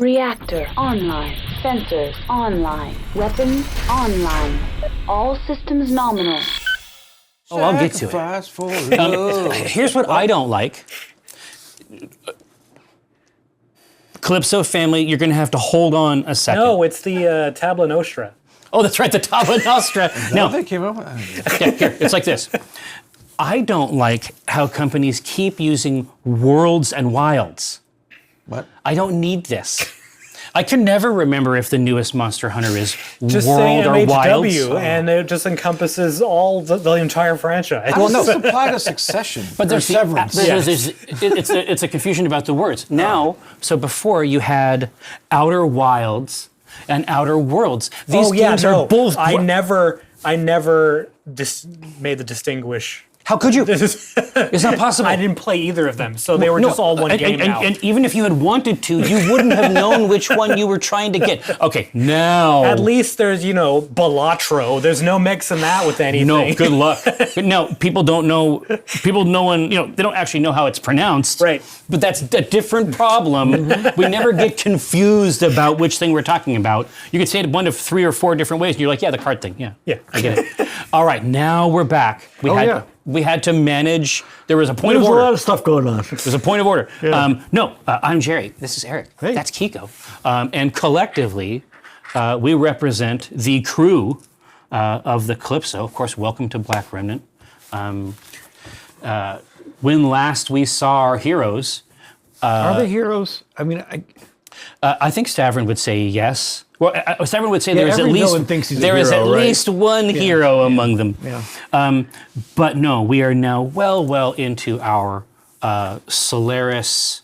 Reactor online. Sensors online. Weapons online. All systems nominal. Oh, I'll get to it. Fast forward. Here's what I don't like. Calypso family, you're going to have to hold on a second. No, it's the Tabla Nostra. Oh, that's right, the Tabla Nostra. No, They came up with yeah, here, it's like this. I don't like how companies keep using worlds and wilds. What? I don't need this. I can never remember if the newest Monster Hunter is Just world say or wilds. MHW, and it just encompasses all the entire franchise. Well, no. Apply to Succession. But there's Severance. it's a confusion about the words. Now, so before you had Outer Wilds and Outer Worlds. These games are both. I never made the distinguish. How could you? It's not possible. I didn't play either of them, so they were just all one game now. And even if you had wanted to, you wouldn't have known which one you were trying to get. Okay, now. At least there's, Balatro. There's no mixing that with anything. No, good luck. But no, people don't know. They don't actually know how it's pronounced. Right. But that's a different problem. We never get confused about which thing we're talking about. You could say it one of 3 or 4 different ways, and you're like, yeah, the card thing. Yeah, I get it. All right, now we're back. We had to manage. There was a point of order. There's a lot of stuff going on. There's a point of order. Yeah. I'm Jerry. This is Eric. Hey. That's Kiko. And collectively, we represent the crew of the Calypso. Of course, welcome to Black Remnant. When last we saw our heroes... Are they heroes? I mean, I think Stavron would say yes. Well, Stavron would say there is at every least villain thinks he's a there is hero, at right? least one hero among them. Yeah. But no, we are now well into our Solaris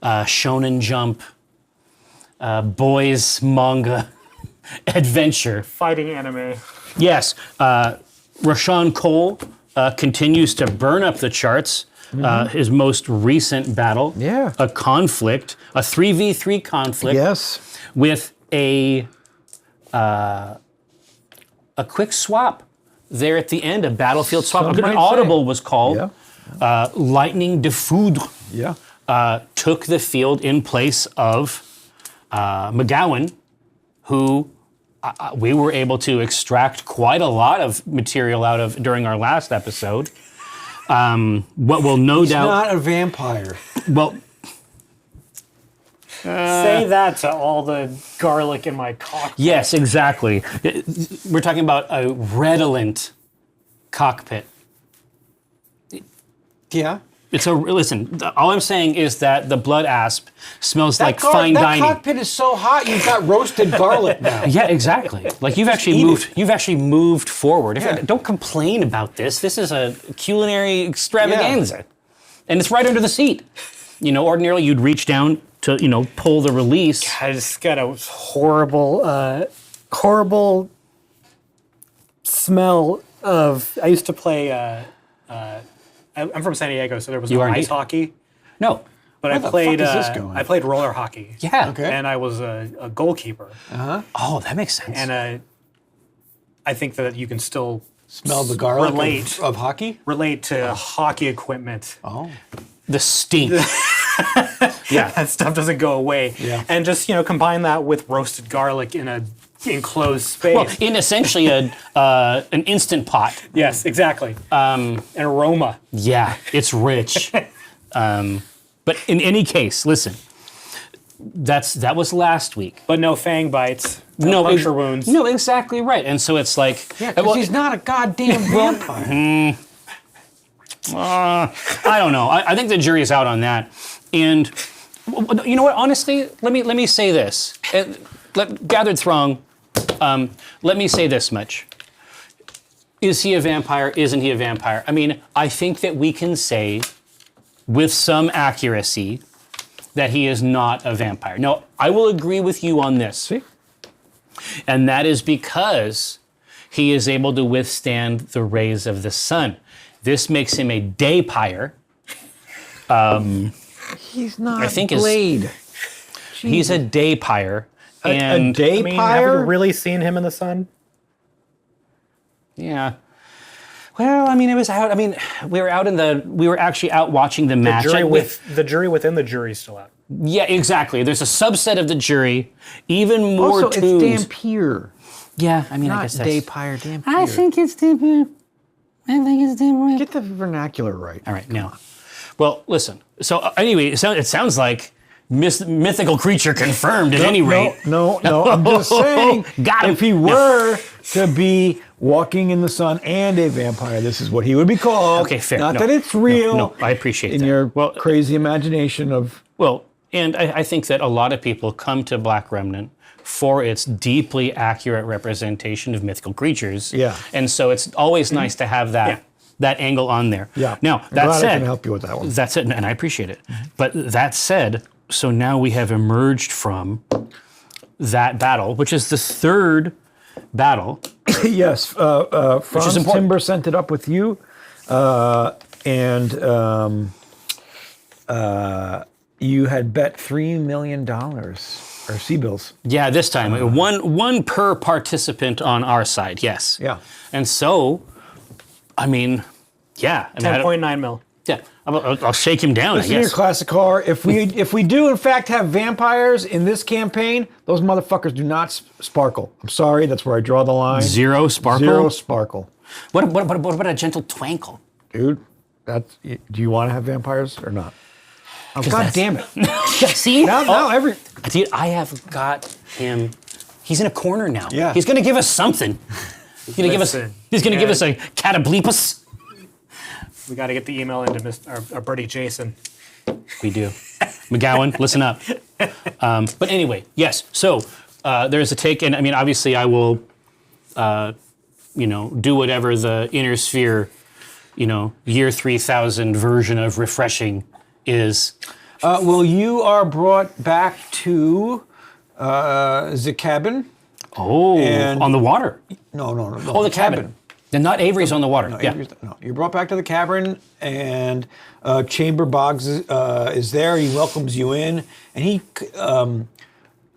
Shonen Jump boys manga adventure. Fighting anime. Yes, Rashawn Cole continues to burn up the charts. His most recent battle, a conflict, a 3v3 conflict, with a quick swap there at the end, a battlefield swap. An audible was called. Lightning de Foudre took the field in place of McGowan, who we were able to extract quite a lot of material out of during our last episode. What will no doubt... He's not a vampire. Well... Say that to all the garlic in my cockpit. Yes, exactly. We're talking about a redolent cockpit. Yeah. Listen, all I'm saying is that the blood asp smells like fine dining. That cockpit is so hot, you've got roasted garlic now. Yeah, exactly. Like you've actually moved forward. Don't complain about this. This is a culinary extravaganza. And it's right under the seat. Ordinarily you'd reach down to, pull the release. I just got a horrible smell of, I used to play, I'm from San Diego, so there was no ice hockey. No. But I played roller hockey. Yeah. Okay. And I was a goalkeeper. Oh, that makes sense. And I think that you can still smell the garlic of hockey? Relate to hockey equipment. Oh. The stink. That stuff doesn't go away. Yeah. And just, combine that with roasted garlic in a enclosed space. Well, in essentially an instant pot. Yes, exactly. An aroma. Yeah, it's rich. But in any case, listen, that was last week. But no fang bites, no puncture wounds. No, exactly right. And so it's like... Yeah, because he's not a goddamn vampire. I don't know. I think the jury is out on that. And you know what? Honestly, let me say this. Gathered throng, let me say this much. Is he a vampire? Isn't he a vampire? I mean, I think that we can say with some accuracy that he is not a vampire. Now, I will agree with you on this. See? And that is because he is able to withstand the rays of the sun. This makes him a daypire. He's not I think Blade. He's a daypire. And a daypire? Have you really seen him in the sun? Yeah. Well, it was out. We were actually out watching the match. The jury within the jury's still out. Yeah, exactly. There's a subset of the jury, even more Also, tuned. it's Dampier, Yeah, I mean, I not guess that's... Daypire. Dampier. I think it's Dampier. Get the vernacular right. All right, now. Well, listen. So anyway, it sounds like mythical creature confirmed at any rate. No. I'm just saying, Got him. if he were to be walking in the sun and a vampire, this is what he would be called. Okay, fair. Not No, that it's real. No, I appreciate in that. your Well, crazy imagination of. Well, and I think that a lot of people come to Black Remnant for its deeply accurate representation of mythical creatures. Yeah. And so it's always nice to have that angle on there. Yeah. Now, I'm that glad said, I can help you with that one. That's it, and I appreciate it. But that said, so now we have emerged from that battle, which is the third battle. Yes, Franz important. Timber sent it up with you, and you had bet $3 million or C-bills. Yeah, this time one per participant on our side. Yes. Yeah. And so, I mean, yeah. I mean, 10.9 mil. Yeah, I'll shake him down. Listen I here, guess. Classic Car. If we do in fact have vampires in this campaign, those motherfuckers do not sparkle. I'm sorry, that's where I draw the line. Zero sparkle. Zero sparkle, What about a gentle twinkle? dude. That's. Do you want to have vampires or not? Oh, God that's- damn it! See? Now every. Dude, I have got him. He's in a corner now. Yeah. He's gonna give us something. He's gonna give us. Listen, He's gonna give us a cataplepus. We got to get the email into our buddy Jason. We do. McGowan, listen up. But anyway, yes. So there's a take, and I mean, obviously, I will, do whatever the inner sphere, year 3000 version of refreshing is. Well, you are brought back to the cabin. Oh, And- on the water. No. Oh, the cabin. And not Avery's on the water. Yeah. No, you're brought back to the cabin, and Chamber Boggs is there. He welcomes you in, and he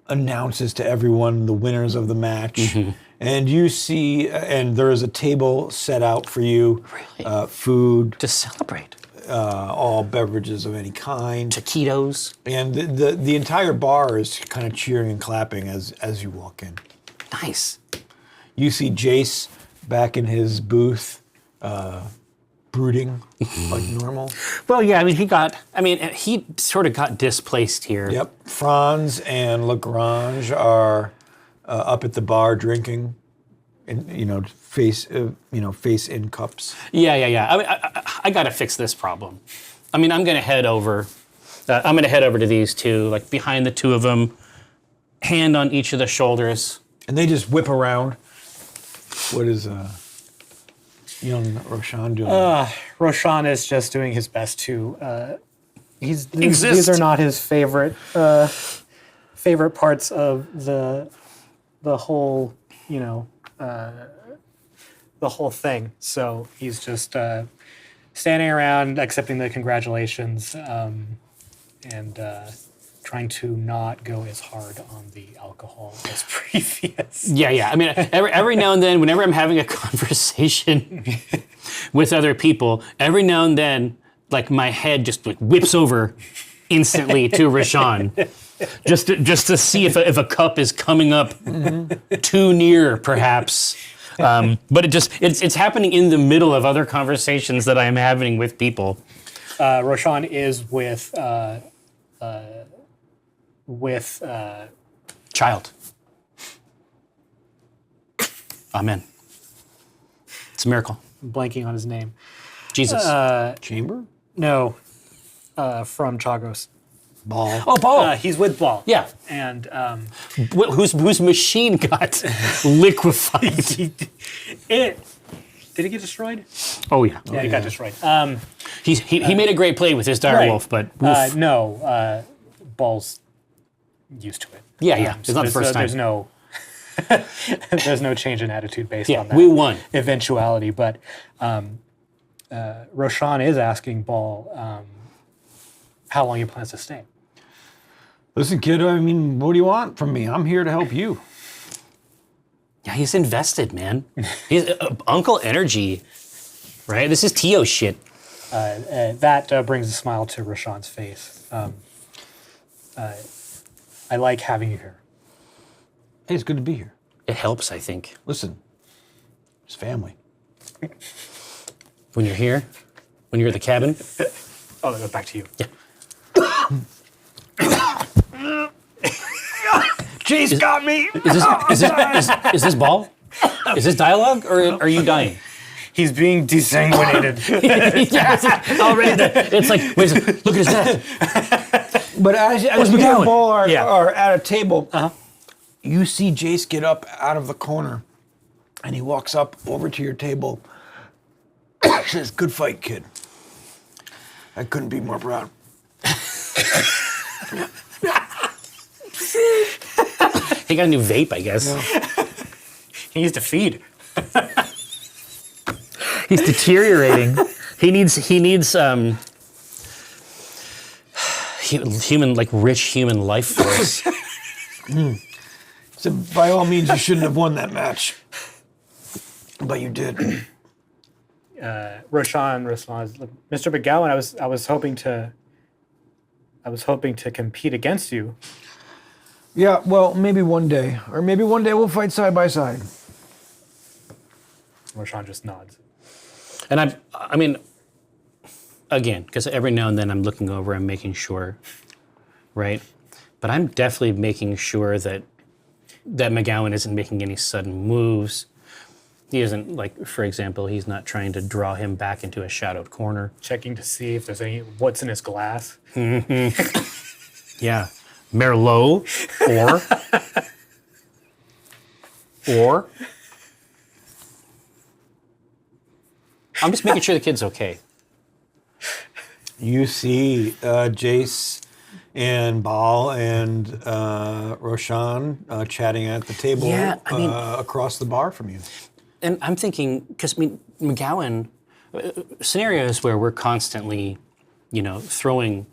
announces to everyone the winners of the match. Mm-hmm. And you see, and there is a table set out for you, Really? food, To celebrate. all beverages of any kind, Taquitos. and the entire bar is kind of cheering and clapping as you walk in. Nice. You see Jace back in his booth, brooding like normal. Well, yeah, I mean, he sort of got displaced here. Yep. Franz and Lagrange are up at the bar drinking, and face in cups. Yeah. I mean, I got to fix this problem. I mean, I'm going to head over. I'm going to head over to these two, like behind the two of them, hand on each of the shoulders. And they just whip around. What is young Roshan doing? Roshan is just doing his best to. Exist. These are not his favorite parts of the whole the whole thing. So he's just standing around accepting the congratulations and trying to not go as hard on the alcohol as previous. Yeah. I mean, every now and then, whenever I'm having a conversation with other people, every now and then, like my head just like whips over instantly to Rashawn, just to see if a cup is coming up too near, perhaps. But it's happening in the middle of other conversations that I am having with people. Roshan is with Child. Amen. It's a miracle. blanking on his name. Jesus. Chamber? No, from Chagos. Ball. Oh, Paul. He's with Ball. Yeah. And Whose machine got liquefied. did it get destroyed? Oh, yeah. Yeah, it got destroyed. He made a great play with his direwolf, but oof. No, Ball's used to it. Yeah. It's not the first time. There's no, there's no change in attitude based Yeah, on that. we won. Eventuality, but Roshan is asking Ball how long he plans to stay. Listen, kid, I mean, what do you want from me? I'm here to help you. Yeah, he's invested, man. He's Uncle Energy, right? This is Tio shit. That brings a smile to Roshan's face. I like having you here. Hey, it's good to be here. It helps, I think. Listen, it's family. When you're here, when you're at the cabin. Oh, that goes back to you. Yeah. Jace got me. Is this ball? Is this dialogue, or are you dying? He's being desanguinated. Yeah, already. It's like, wait a second, look at his head. But as you and McGowan? Paul Yeah. are at a table, Uh-huh. You see Jace get up out of the corner, and he walks up over to your table. Says, "Good fight, kid. I couldn't be more proud." He got a new vape, I guess. He needs to feed. He's deteriorating. He needs human, like rich human life force. So by all means, you shouldn't have won that match, but you did. Roshan responds, "Look, Mr. McGowan, I was hoping to compete against you." yeah, well, maybe one day. Or maybe one day we'll fight side by side. Roshan just nods. And I mean, again, because every now and then I'm looking over, I'm making sure, right? But I'm definitely making sure that McGowan isn't making any sudden moves. He isn't, like, for example, he's not trying to draw him back into a shadowed corner. Checking to see if there's what's in his glass. Yeah. Merlot, or I'm just making sure the kid's okay. You see Jace and Baal and Roshan chatting at the table Yeah, I mean- across the bar from you. And I'm thinking, because I mean, McGowan, scenarios where we're constantly, throwing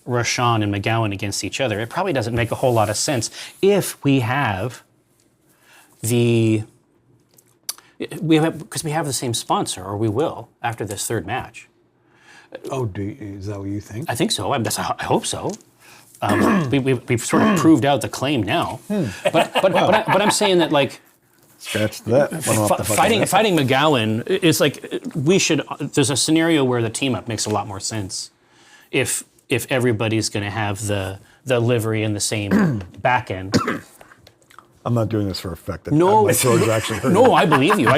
Roshan and McGowan against each other, it probably doesn't make a whole lot of sense if we have because we have the same sponsor, or we will after this third match. Oh, is that what you think? I think so. I hope so. We've sort of proved out the claim now. But I'm saying that, like, Scratch that. fighting McGowan is like we should. There's a scenario where the team up makes a lot more sense if everybody's going to have the livery in the same back end. I'm not doing this for effect. No, My throat is actually hurting. no, I believe you.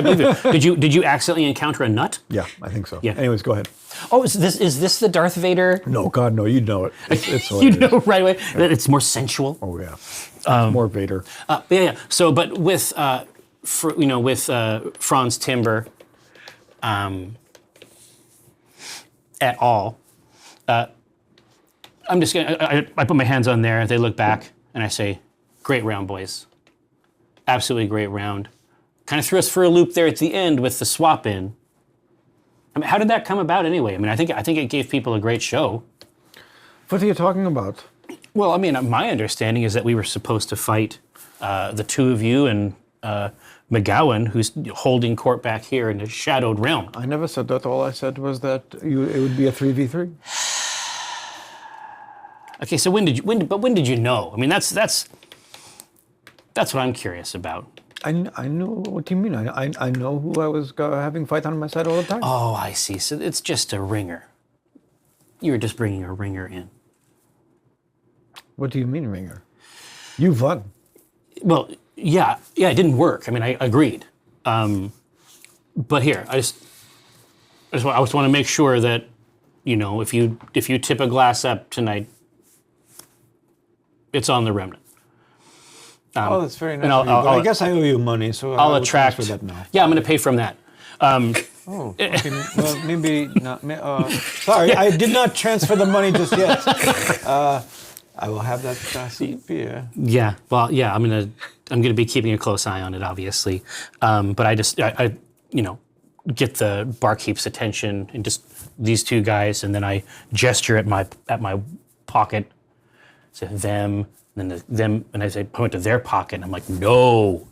Did you accidentally encounter a nut? Yeah, I think so. Yeah. Anyways, go ahead. Oh, is this the Darth Vader? No, God, no, you know it. It's You know right away. It's more sensual. Oh, yeah. It's more Vader. Yeah. So, but with Franz Timber, at all, I'm just gonna. I put my hands on there. They look back, and I say, "Great round, boys. Absolutely great round." Kind of threw us for a loop there at the end with the swap in. I mean, how did that come about anyway? I mean, I think it gave people a great show. What are you talking about? Well, I mean, my understanding is that we were supposed to fight the two of you and McGowan, who's holding court back here in the shadowed realm. I never said that. All I said was that it would be a 3v3. Okay, so when did you know? I mean, that's what I'm curious about. I know what you mean. I know who I was having fight on my side all the time. Oh, I see. So it's just a ringer. You were just bringing a ringer in. What do you mean, ringer? You won. Well, yeah, it didn't work. I mean, I agreed. But here, I just want to make sure that, if you tip a glass up tonight, it's on the Remnant. Oh, that's very nice. and of you, but I guess I owe you money, so I'll will attract. transfer that now. Yeah, I'm going to pay from that. Oh, okay. Well, maybe not. Sorry, I did not transfer the money just yet. I will have that glass of beer. Yeah, well, yeah, I'm gonna be keeping a close eye on it, obviously. But I get the barkeep's attention and just these two guys, and then I gesture at my pocket, say them, and then them, and I say point to their pocket, and I'm like no,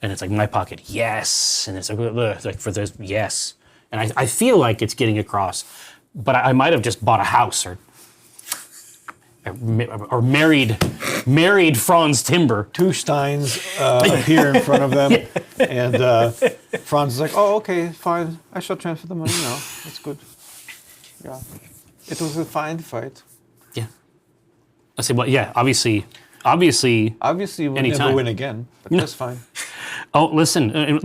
and it's like my pocket, yes, and it's like for this, yes, and I feel like it's getting across, but I might have just bought a house or. or married Franz Timber. Two steins appear in front of them, and Franz is like, "Oh, okay, fine. I shall transfer the money now. That's good. Yeah, it was a fine fight. Yeah. I said, well, yeah, obviously, Obviously, we'll Anytime. never win again, but that's fine. Oh, listen.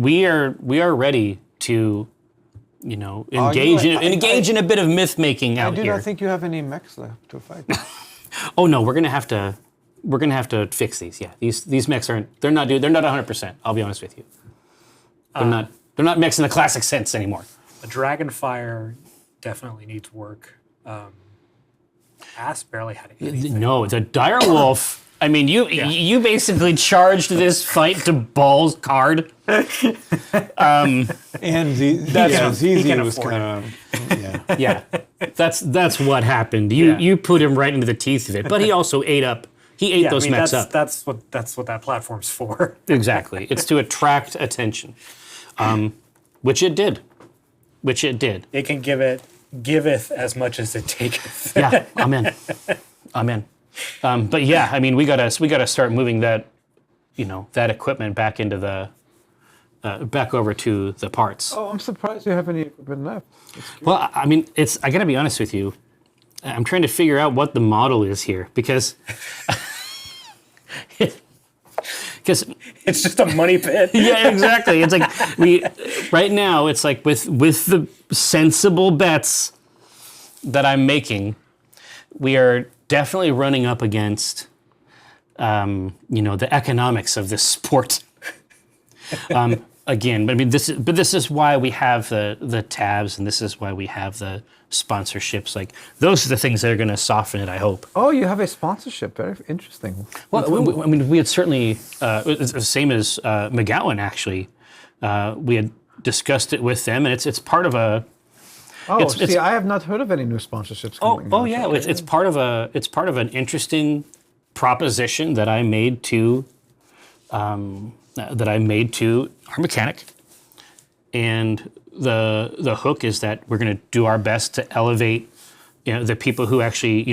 We are ready to, engage in a bit of myth making I out do here. not think you have any mechs left to fight. Oh no, we're gonna have to fix these. Yeah, these mechs they're not 100%. I'll be honest with you. They're not mechs in the classic sense anymore. The Dragonfire definitely needs work. Ass barely had anything. No, the Direwolf. I mean, you basically charged this fight to balls card. And Zizi was afford kind of Yeah, that's what happened. You put him right into the teeth of it, but he also ate those mechs up. That's what that platform's for. Exactly, it's to attract attention, which it did. It can giveth as much as it taketh. Yeah, I'm in. But yeah, I mean, we gotta start moving that, that equipment back into the, back over to the parts. Oh, I'm surprised you have any equipment left. Well, I mean, I gotta be honest with you. I'm trying to figure out what the model is here because It's just a money pit. yeah, exactly. It's like right now. It's like with the sensible bets that I'm making, we are definitely running up against, the economics of this sport. Again, but I mean, this is why we have the tabs, and this is why we have the sponsorships. Like those are the things that are going to soften it. I hope. Oh, you have a sponsorship. Very interesting. Well, we had certainly it's the same as McGowan actually. We had discussed it with them, and it's part of a. Oh, it's- I have not heard of any new sponsorships coming. Oh yeah, it's part of an interesting proposition that I made to our mechanic, and the hook is that we're going to do our best to elevate, the people who actually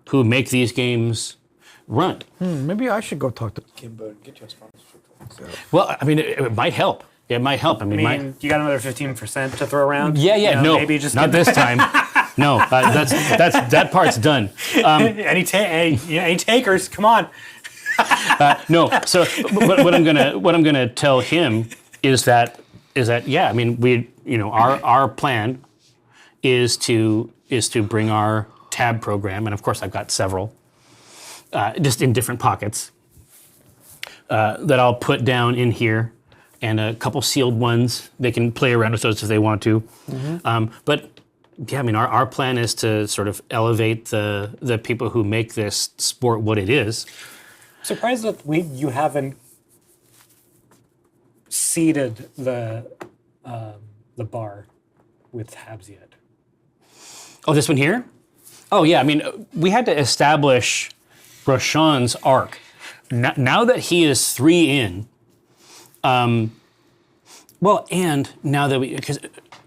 who make these games run. Maybe I should go talk to Kimbo and get you a sponsorship. Well, I mean, it might help. It might help. I mean, You got another 15% to throw around? yeah, no, Maybe just not this time. No, that part's done. Any takers? Come on. No, so what I'm gonna tell him is that yeah, I mean our plan is to bring our tab program, and of course I've got several just in different pockets that I'll put down in here, and a couple sealed ones. They can play around with those if they want to, but. Yeah, I mean, our plan is to sort of elevate the people who make this sport what it is. Surprised that you haven't seeded the bar with tabs yet. Oh, this one here? Oh, yeah. I mean, we had to establish Roshan's arc. Now that he is 3 in, and now that because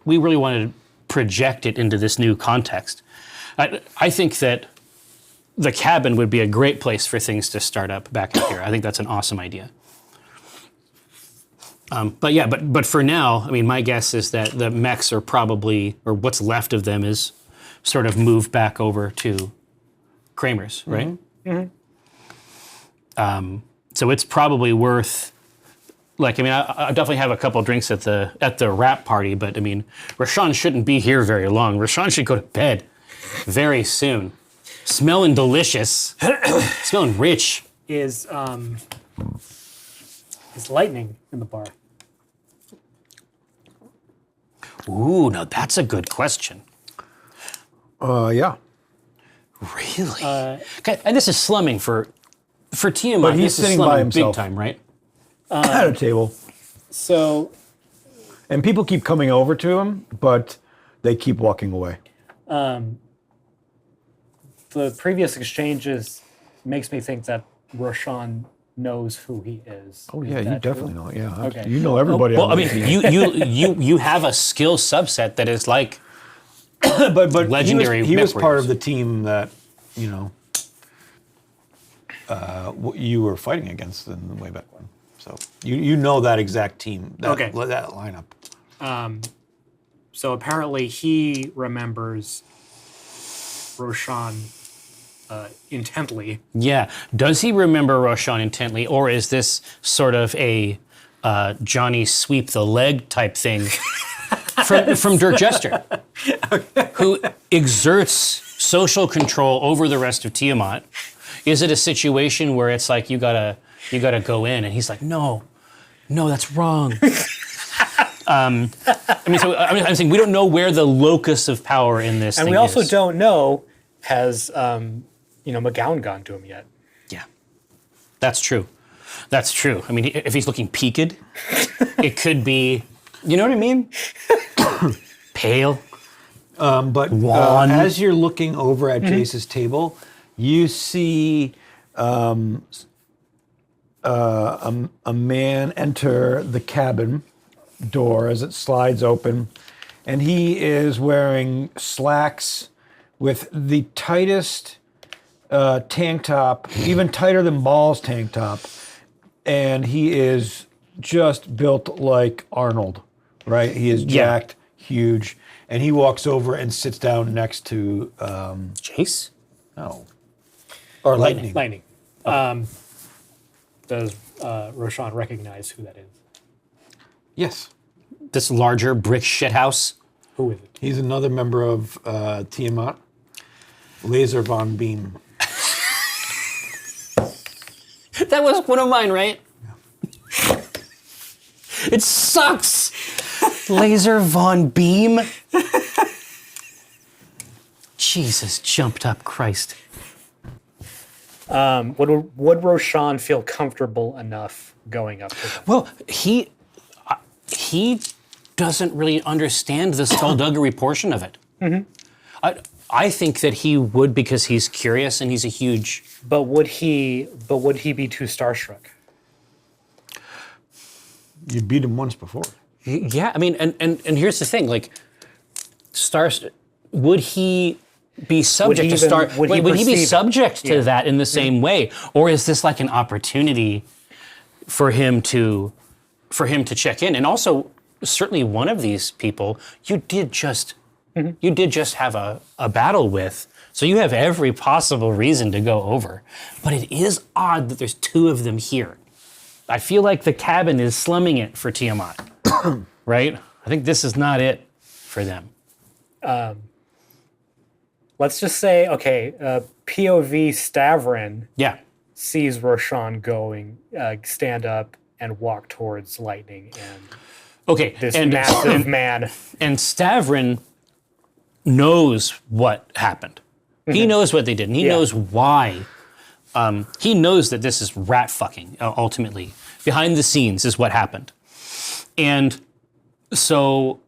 we really wanted to project it into this new context, I think that the cabin would be a great place for things to start up back in here. I think that's an awesome idea. But for now, I mean, my guess is that the mechs are probably, or what's left of them is sort of moved back over to Kramer's, right? So it's probably worth, like, I mean, I definitely have a couple drinks at the wrap party, but I mean, Rashawn shouldn't be here very long. Rashawn should go to bed very soon. Smelling delicious, smelling rich. Is lightning in the bar? Ooh, now that's a good question. Yeah. Really? Okay, and this is slumming for TMI. But he's this is sitting slumming by himself. big time, right? At a table. So And people keep coming over to him, but they keep walking away. the previous exchanges makes me think that Roshan knows who he is. Oh Is yeah, you that definitely true? know. Yeah, Okay. you know everybody. Well, on I the mean, team. you have a skill subset that is like but legendary he was part Mechwarriors. of the team that what you were fighting against in the way back when. So you know that exact team, that lineup. So apparently he remembers Roshan intently. Yeah. Does he remember Roshan intently, or is this sort of a Johnny sweep the leg type thing from Dirk Jester, who exerts social control over the rest of Tiamat? Is it a situation where it's like you gotta go in, and he's like, no, that's wrong. I'm saying we don't know where the locus of power in this And thing we also is. don't know, has McGowan gone to him yet? Yeah, that's true. That's true. I mean, if he's looking peaked, it could be, you know what I mean? Pale. But Wan. as you're looking over at Jace's table, you see a man enter the cabin door as it slides open, and he is wearing slacks with the tightest tank top, even tighter than Ball's tank top, and he is just built like Arnold, right? He is jacked, huge, and he walks over and sits down next to Jace? no, or Lightning. Lightning. Does Roshan recognize who that is? Yes, This larger brick shithouse? Who is it? he's another member of Tiamat, Laser Von Beam. That was one of mine, right? It sucks. Laser Von Beam. Jesus, jumped up Christ. Would Roshan feel comfortable enough going up to them? Well, he doesn't really understand the skullduggery portion of it. I think that he would, because he's curious and he's a huge. But would he be too starstruck? You beat him once before. Yeah, I mean, and here's the thing, like, would he be subject to Star? Would he be perceive- subject to that in the same way, or is this like an opportunity for him to check in? And also, certainly one of these people you did just have a battle with, so you have every possible reason to go over. But it is odd that there's two of them here. I feel like the cabin is slumming it for Tiamat, right? I think this is not it for them. Let's just say, okay, POV Stavrin Yeah. sees Roshan stand up and walk towards Lightning and Okay. this and massive man. And Stavrin knows what happened. He knows what they did, and he knows why. He knows that this is rat fucking, ultimately. Behind the scenes is what happened. And so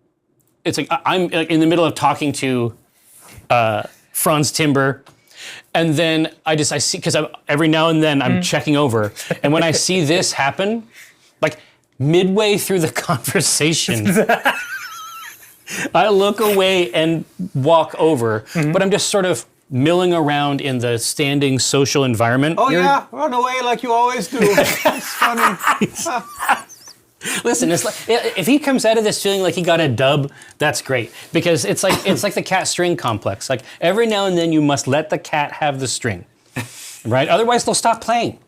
it's like I'm in the middle of talking to Franz Timber, and then I see, because every now and then I'm checking over, and when I see this happen, like midway through the conversation, I look away and walk over, but I'm just sort of milling around in the standing social environment. Oh yeah, run away like you always do. It's funny. Listen, it's like, if he comes out of this feeling like he got a dub, that's great, because it's like the cat string complex. Like every now and then you must let the cat have the string, right? Otherwise they'll stop playing.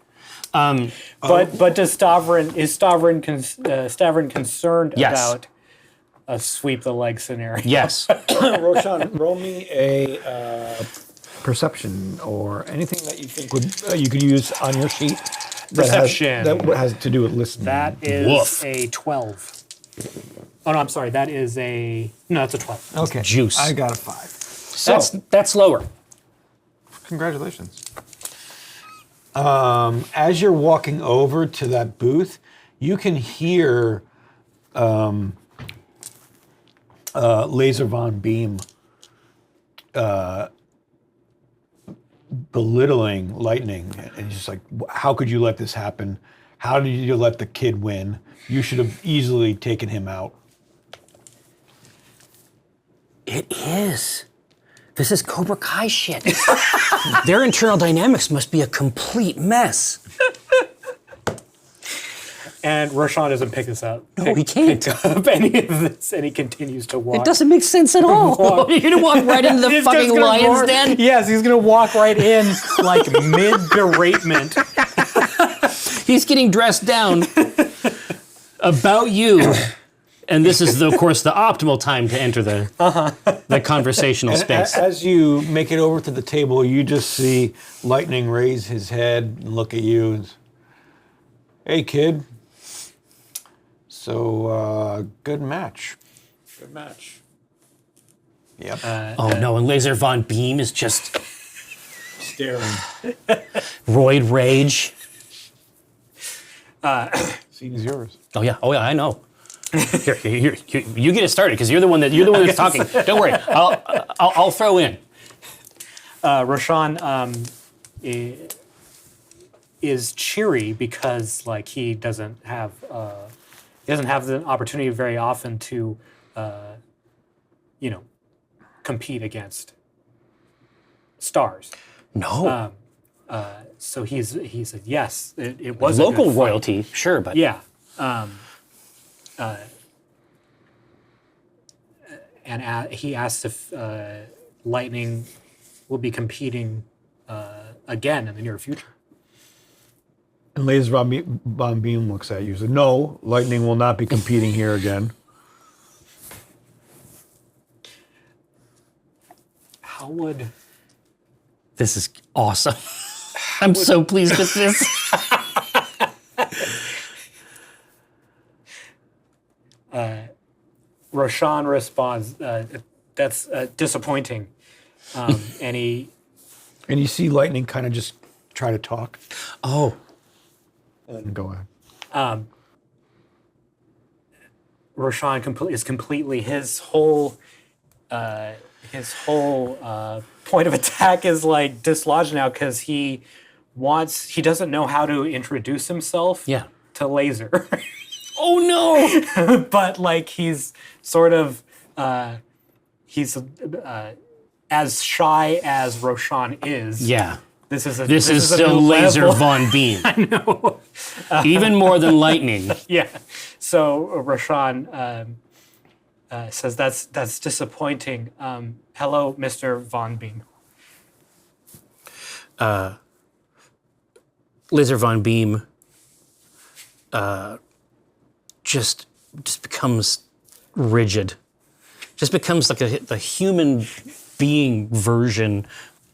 But is Stavrin concerned Yes. about a sweep the leg scenario? Yes. Roshan, roll me a perception or anything that you think you could use on your sheet. Perception. That has to do with listening. That is Woof. a 12. Oh no, I'm sorry. That's a 12. Okay, Juice. I got a 5. That's lower. Congratulations. As you're walking over to that booth, you can hear Laser Von Beam belittling Lightning, and he's just like, how could you let this happen? How did you let the kid win? You should have easily taken him out. It is. This is Cobra Kai shit. Their internal dynamics must be a complete mess. And Roshan doesn't pick this up. No, he can't. Pick up any of this, and he continues to walk. It doesn't make sense at all. You're gonna walk right into the He's fucking just gonna lion's roar- den? Yes, he's gonna walk right in, like mid-beratement. He's getting dressed down about you. And this is, of course, the optimal time to enter the conversational space. As you make it over to the table, you just see Lightning raise his head and look at you. And, hey, kid. So, good match. Good match. Yep. Oh no, and Laser Von Beam is just Staring. roid rage. Scene is yours. Oh yeah, I know. Here, you get it started because you're the one that's talking. Don't worry, I'll throw in. Roshan is cheery because like he doesn't have the opportunity very often to compete against stars. No, So he said yes, it was a local good fight. royalty, sure, but Yeah. And he asked if Lightning will be competing again in the near future. And Laser Von Beam looks at you and says, no, Lightning will not be competing here again. How would this is awesome. I'm so pleased with this. Roshan responds, that's disappointing. And he And you see Lightning kind of just try to talk. Oh, And go ahead. Roshan is completely his whole point of attack is like dislodged now because he doesn't know how to introduce himself yeah. to Laser. Oh no. But like he's sort of he's as shy as Roshan is. Yeah. This is This a still new Laser level. Von Beam. I know. Even more than Lightning. Yeah. So Roshan says that's disappointing. Hello, Mr. Von Beam. Laser Von Beam just becomes rigid. Just becomes like the human being version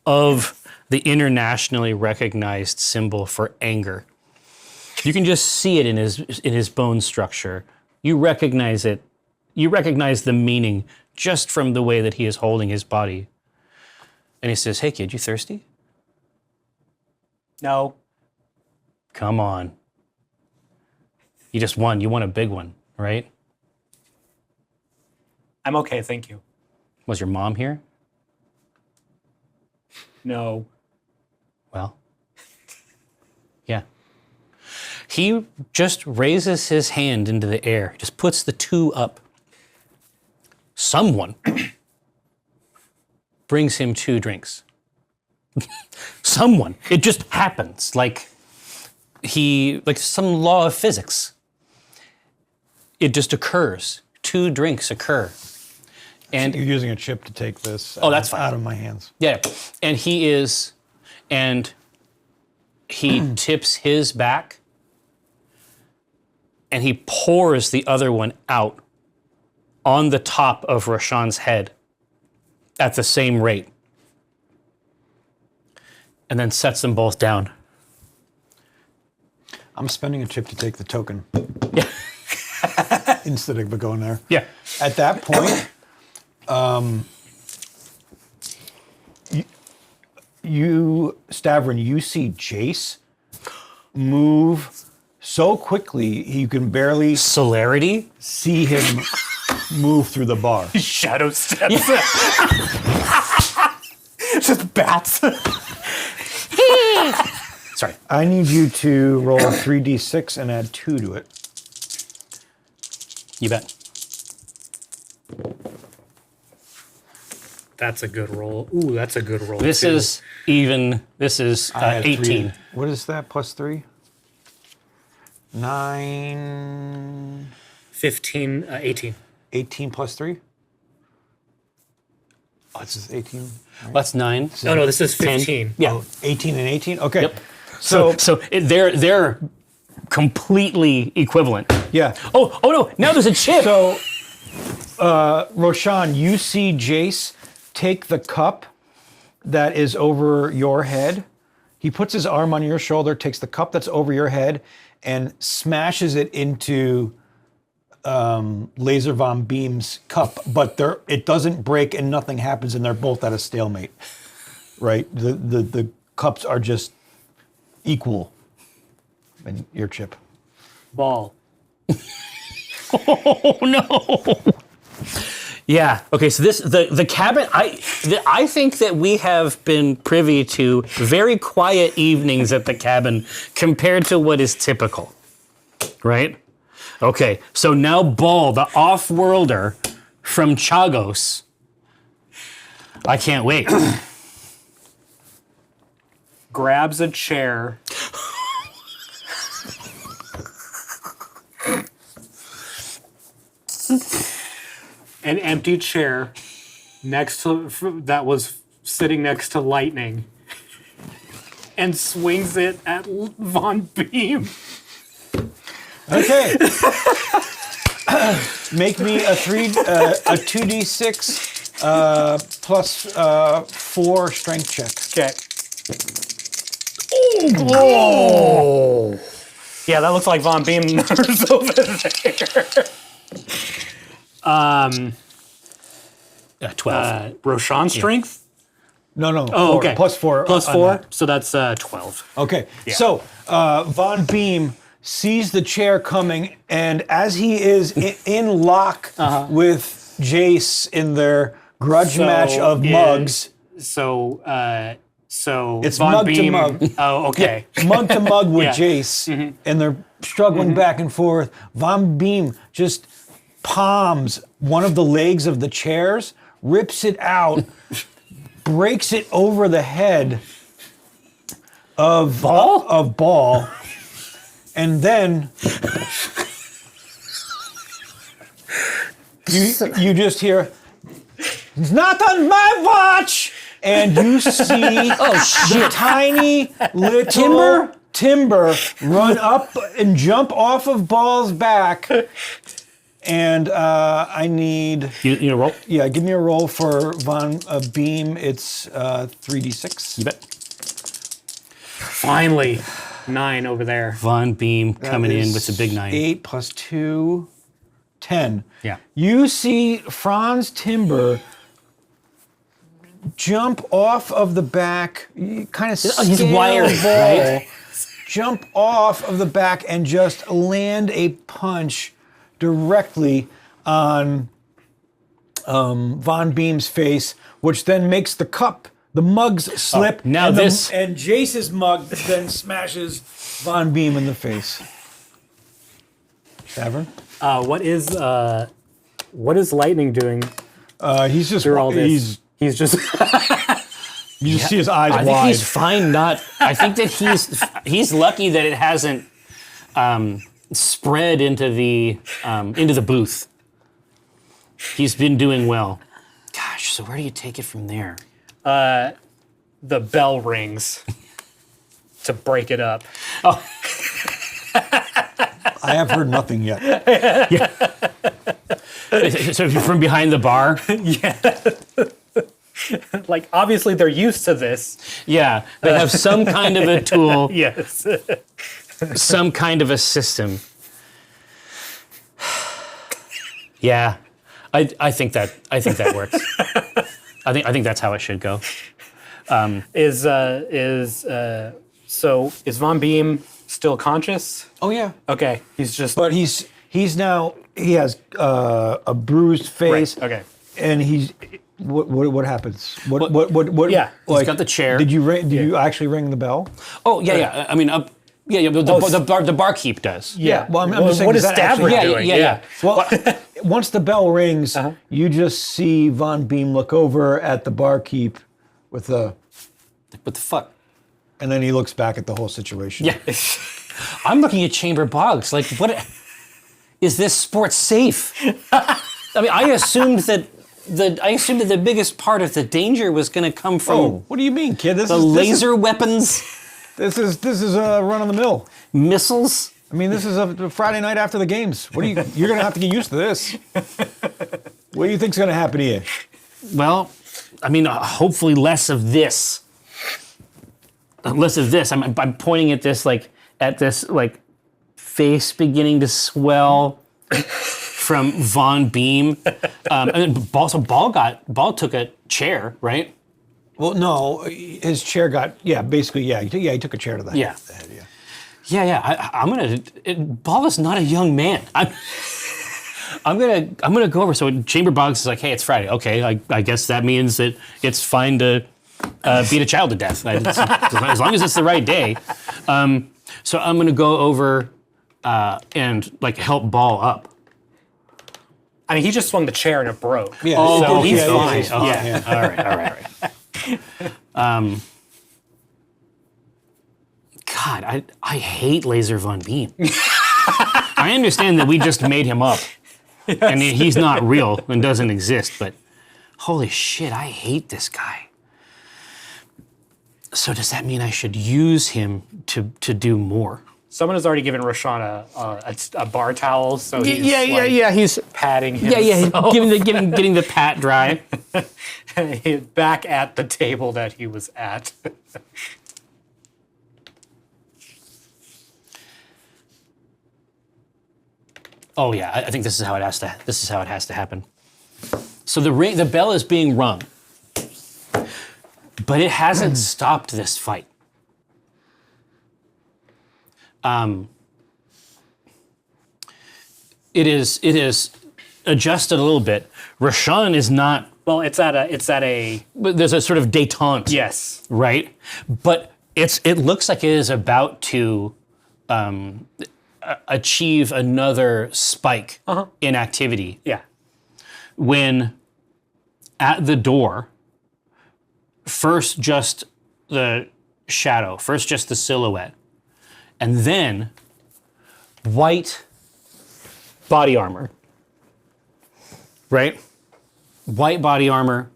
of the internationally recognized symbol for anger. You can just see it in his bone structure. You recognize it. You recognize the meaning just from the way that he is holding his body. And he says, "Hey kid, you thirsty? No. Come on. You just won. You won a big one, right? I'm okay, thank you. Was your mom here? No. Well, yeah. He just raises his hand into the air, just puts the two up. Someone brings him 2 drinks. Someone. It just happens. Like some law of physics. It just occurs. 2 drinks occur. And You're using a chip to take this that's fine. out of my hands. yeah, and he tips his back and he pours the other one out on the top of Roshan's head at the same rate. And then sets them both down. I'm spending a chip to take the token. Yeah. Instead of going there. Yeah. At that point, Stavron, you see Jace move so quickly you can barely Celerity? see him move through the bar. Shadow steps. Just bats. Sorry. I need you to roll 3d6 and add 2 to it. You bet. That's a good roll. Ooh, that's a good roll. This too. is even. This is I had 18. What is that? Plus 3? 9. 15, 18. 18 plus 3? Oh, this is 18. Right? That's 9. Oh no, this is 10. 15. Yeah. Oh, 18 and 18? Okay. Yep. So they're completely equivalent. Yeah. Oh no! Now there's a chip. So, Roshan, you see Jace take the cup that is over your head. He puts his arm on your shoulder, takes the cup that's over your head, and smashes it into Laser Von Beam's cup. But it doesn't break and nothing happens, and they're both at a stalemate. Right? The cups are just equal. And your chip. Ball. Oh no! Yeah. Okay. So the cabin. I think that we have been privy to very quiet evenings at the cabin compared to what is typical. Right. Okay. So now Ball, the off-worlder from Chagos. I can't wait. Grabs a chair. An empty chair that was sitting next to Lightning, and swings it at Von Beam. Okay. Make me a 2d6 plus 4 strength check. Okay. Oh! Yeah, that looks like Von Beam numbers over there. 12. Roshan strength? No. Oh, four, okay. Plus 4. Plus on 4, that. so that's 12. Okay. So Von Beam sees the chair coming, and as he is in lock with Jace in their grudge match of mugs. So It's Von mug Beam, to mug. Oh, okay. Mug to mug with Yeah. Jace, and they're struggling back and forth. Von Beam just palms one of the legs of the chairs, rips it out, breaks it over the head of Ball, and then you just hear, "It's not on my watch!" And you see the tiny little Timber run up and jump off of Ball's back. And I need... You roll? Yeah, give me a roll for Von Beam. It's 3d6. You bet. Finally, 9 over there. Von Beam coming in That with a is big 9. 8 plus 2, 10. Yeah. You see Franz Timber jump off of the back, kind of He's wiry, right? Jump off of the back and just land a punch directly on Von Beam's face, which then makes the mugs slip. now and this- and Jace's mug then smashes Von Beam in the face. Tavern? What is Lightning doing He's just through all this? He's just you just see his eyes I think wide. he's fine. I think that he's lucky that it hasn't spread into the booth. He's been doing well. Gosh, so where do you take it from there? the bell rings to break it up. I have heard nothing yet. So from behind the bar? Like, obviously they're used to this. Yeah, they have some kind of a tool, Yes. some kind of a system. Yeah, I think that works. I think that's how it should go. Is Von Beam still conscious? Oh yeah. Okay, he's just But he has a bruised face. Right, okay. And what happens? What? Yeah, He's got the chair. Did you actually ring the bell? Oh yeah. I mean, Yeah, the barkeep does. Yeah. Well, I'm just saying, what does is that actually Stavro Yeah, doing? yeah, yeah. Well, once the bell rings, you just see Von Beam look over at the barkeep with the, What the fuck? and then he looks back at the whole situation. Yeah. I'm looking at Chamber Boggs. Like, what? Is this sport safe? I mean, I assumed that the biggest part of the danger was going to come from Oh, what do you mean, kid? the laser weapons, This is a run of the mill. missiles. I mean, this is a Friday night after the games. What do you're gonna have to get used to this. What do you think's gonna happen to you? Well, I mean, hopefully less of this. Less of this. I'm pointing at this face beginning to swell from Von Beam. And then Ball took a chair, right? Well, no, his chair got basically he took a chair to the Yeah. head. Yeah. Yeah. Ball is not a young man. I'm gonna go over. So Chamber Boggs is like, hey, it's Friday. Okay, I guess that means that it's fine to beat a child to death, as long as it's the right day. So I'm gonna go over and like help Ball up. I mean, he just swung the chair and it broke. Yeah. So he's yeah, fine. he's fine. Yeah. All right. God, I hate Laser Von Beam. I understand that we just made him up, and he's not real and doesn't exist. But holy shit, I hate this guy. So does that mean I should use him to do more? Someone has already given Roshan a bar towel, so he's He's patting he's himself. getting the pat dry. He's back at the table that he was at. Oh yeah, I think this is how it has to happen. So the bell is being rung, but it hasn't stopped this fight. It is adjusted a little bit. Roshan is not. Well, it's at a But there's a sort of détente, yes. right? But it looks like it is about to achieve another spike in activity Yeah. when at the door, first just the shadow, first just the silhouette, and then white body armor, right? White body armor,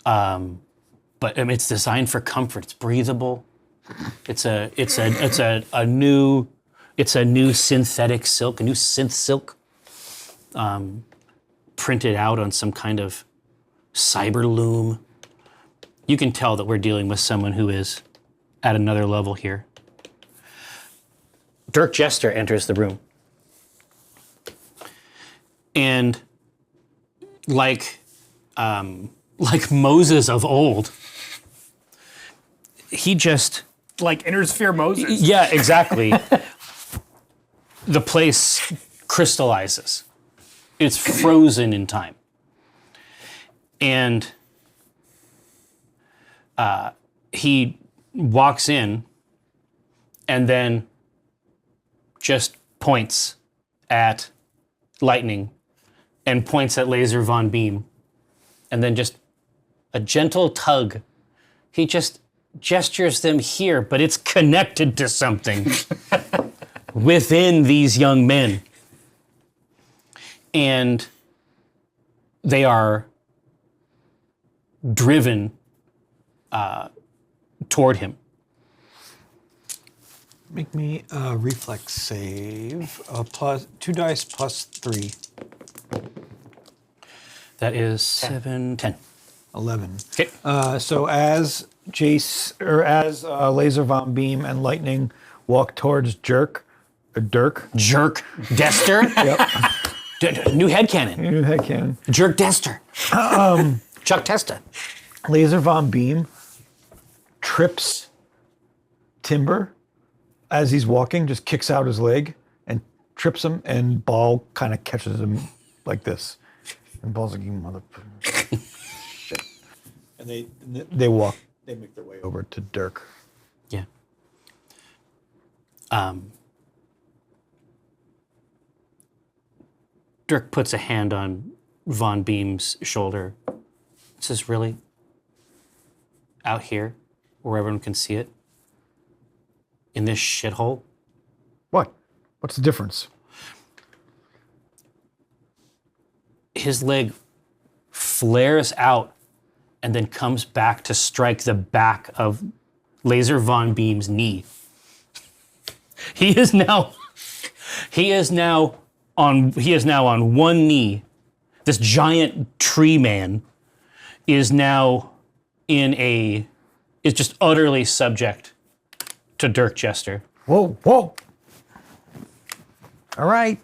but it's designed for comfort. It's breathable. It's a new synthetic silk, a new synth silk, printed out on some kind of cyber loom. You can tell that we're dealing with someone who is at another level here. Dirk Jester enters the room. And like Moses of old, he just... Like Intersphere Moses. Yeah, exactly. The place crystallizes. It's frozen in time. And he walks in and then just points at lightning and points at Laser Von Beam, and then just a gentle tug. He just gestures them here, but it's connected to something within these young men. And they are driven toward him. Make me a reflex save. Plus 2 dice plus 3. That is 7, 10. 11. Okay. So as Laser Von Beam and Lightning walk towards Dirk. Jerk Dester. Yep. New headcanon. New headcanon. Jerk Dester. Chuck Testa. Laser Von Beam trips Timber as he's walking, just kicks out his leg and trips him, and Ball kind of catches him like this. And Ball's like, you motherfucker. Shit. And they make their way over to Dirk. Yeah. Dirk puts a hand on Von Beam's shoulder. This is really out here, where everyone can see it, in this shithole. What? What's the difference? His leg flares out and then comes back to strike the back of Laser Von Beam's knee. He is now on one knee. This giant tree man is now is just utterly subject to Dirk Jester. Whoa, whoa. All right.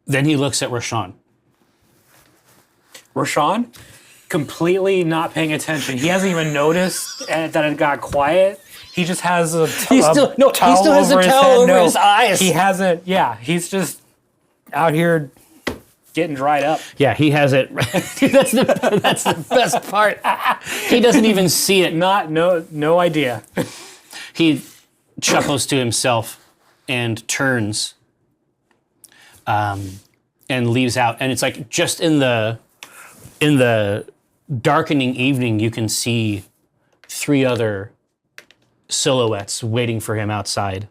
Then he looks at Rashawn. Rashawn, completely not paying attention. He hasn't even noticed that it got quiet. He just has a towel over his eyes. He hasn't. Yeah, he's just out here getting dried up. Yeah, he has it. that's the best part. He doesn't even see it. No idea. He chuckles to himself and turns and leaves out. And it's like just in the darkening evening, you can see 3 other silhouettes waiting for him outside.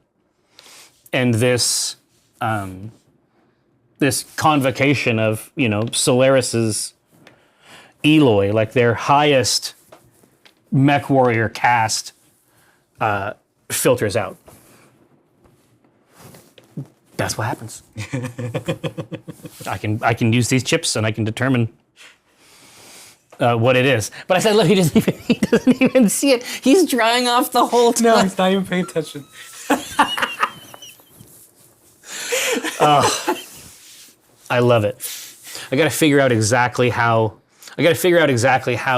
And this convocation of, Solaris's Eloy, like their highest Mechwarrior caste, filters out. That's what happens. I can use these chips and I can determine what it is. But I said, look, he doesn't even see it. He's drying off the whole time. No, he's not even paying attention. I love it. I got to figure out exactly how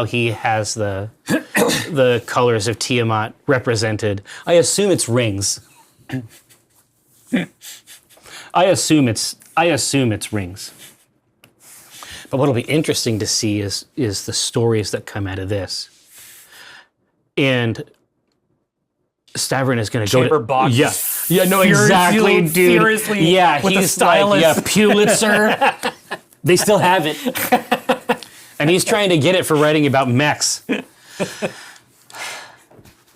he has the colors of Tiamat represented. I assume it's rings. I assume it's rings. But what'll be interesting to see is the stories that come out of this. And Stavron is going to go to... Chamber box. Yeah, no, exactly, dude. Seriously, yeah, with he's the stylus. like, Pulitzer. They still have it. And he's trying to get it for writing about mechs.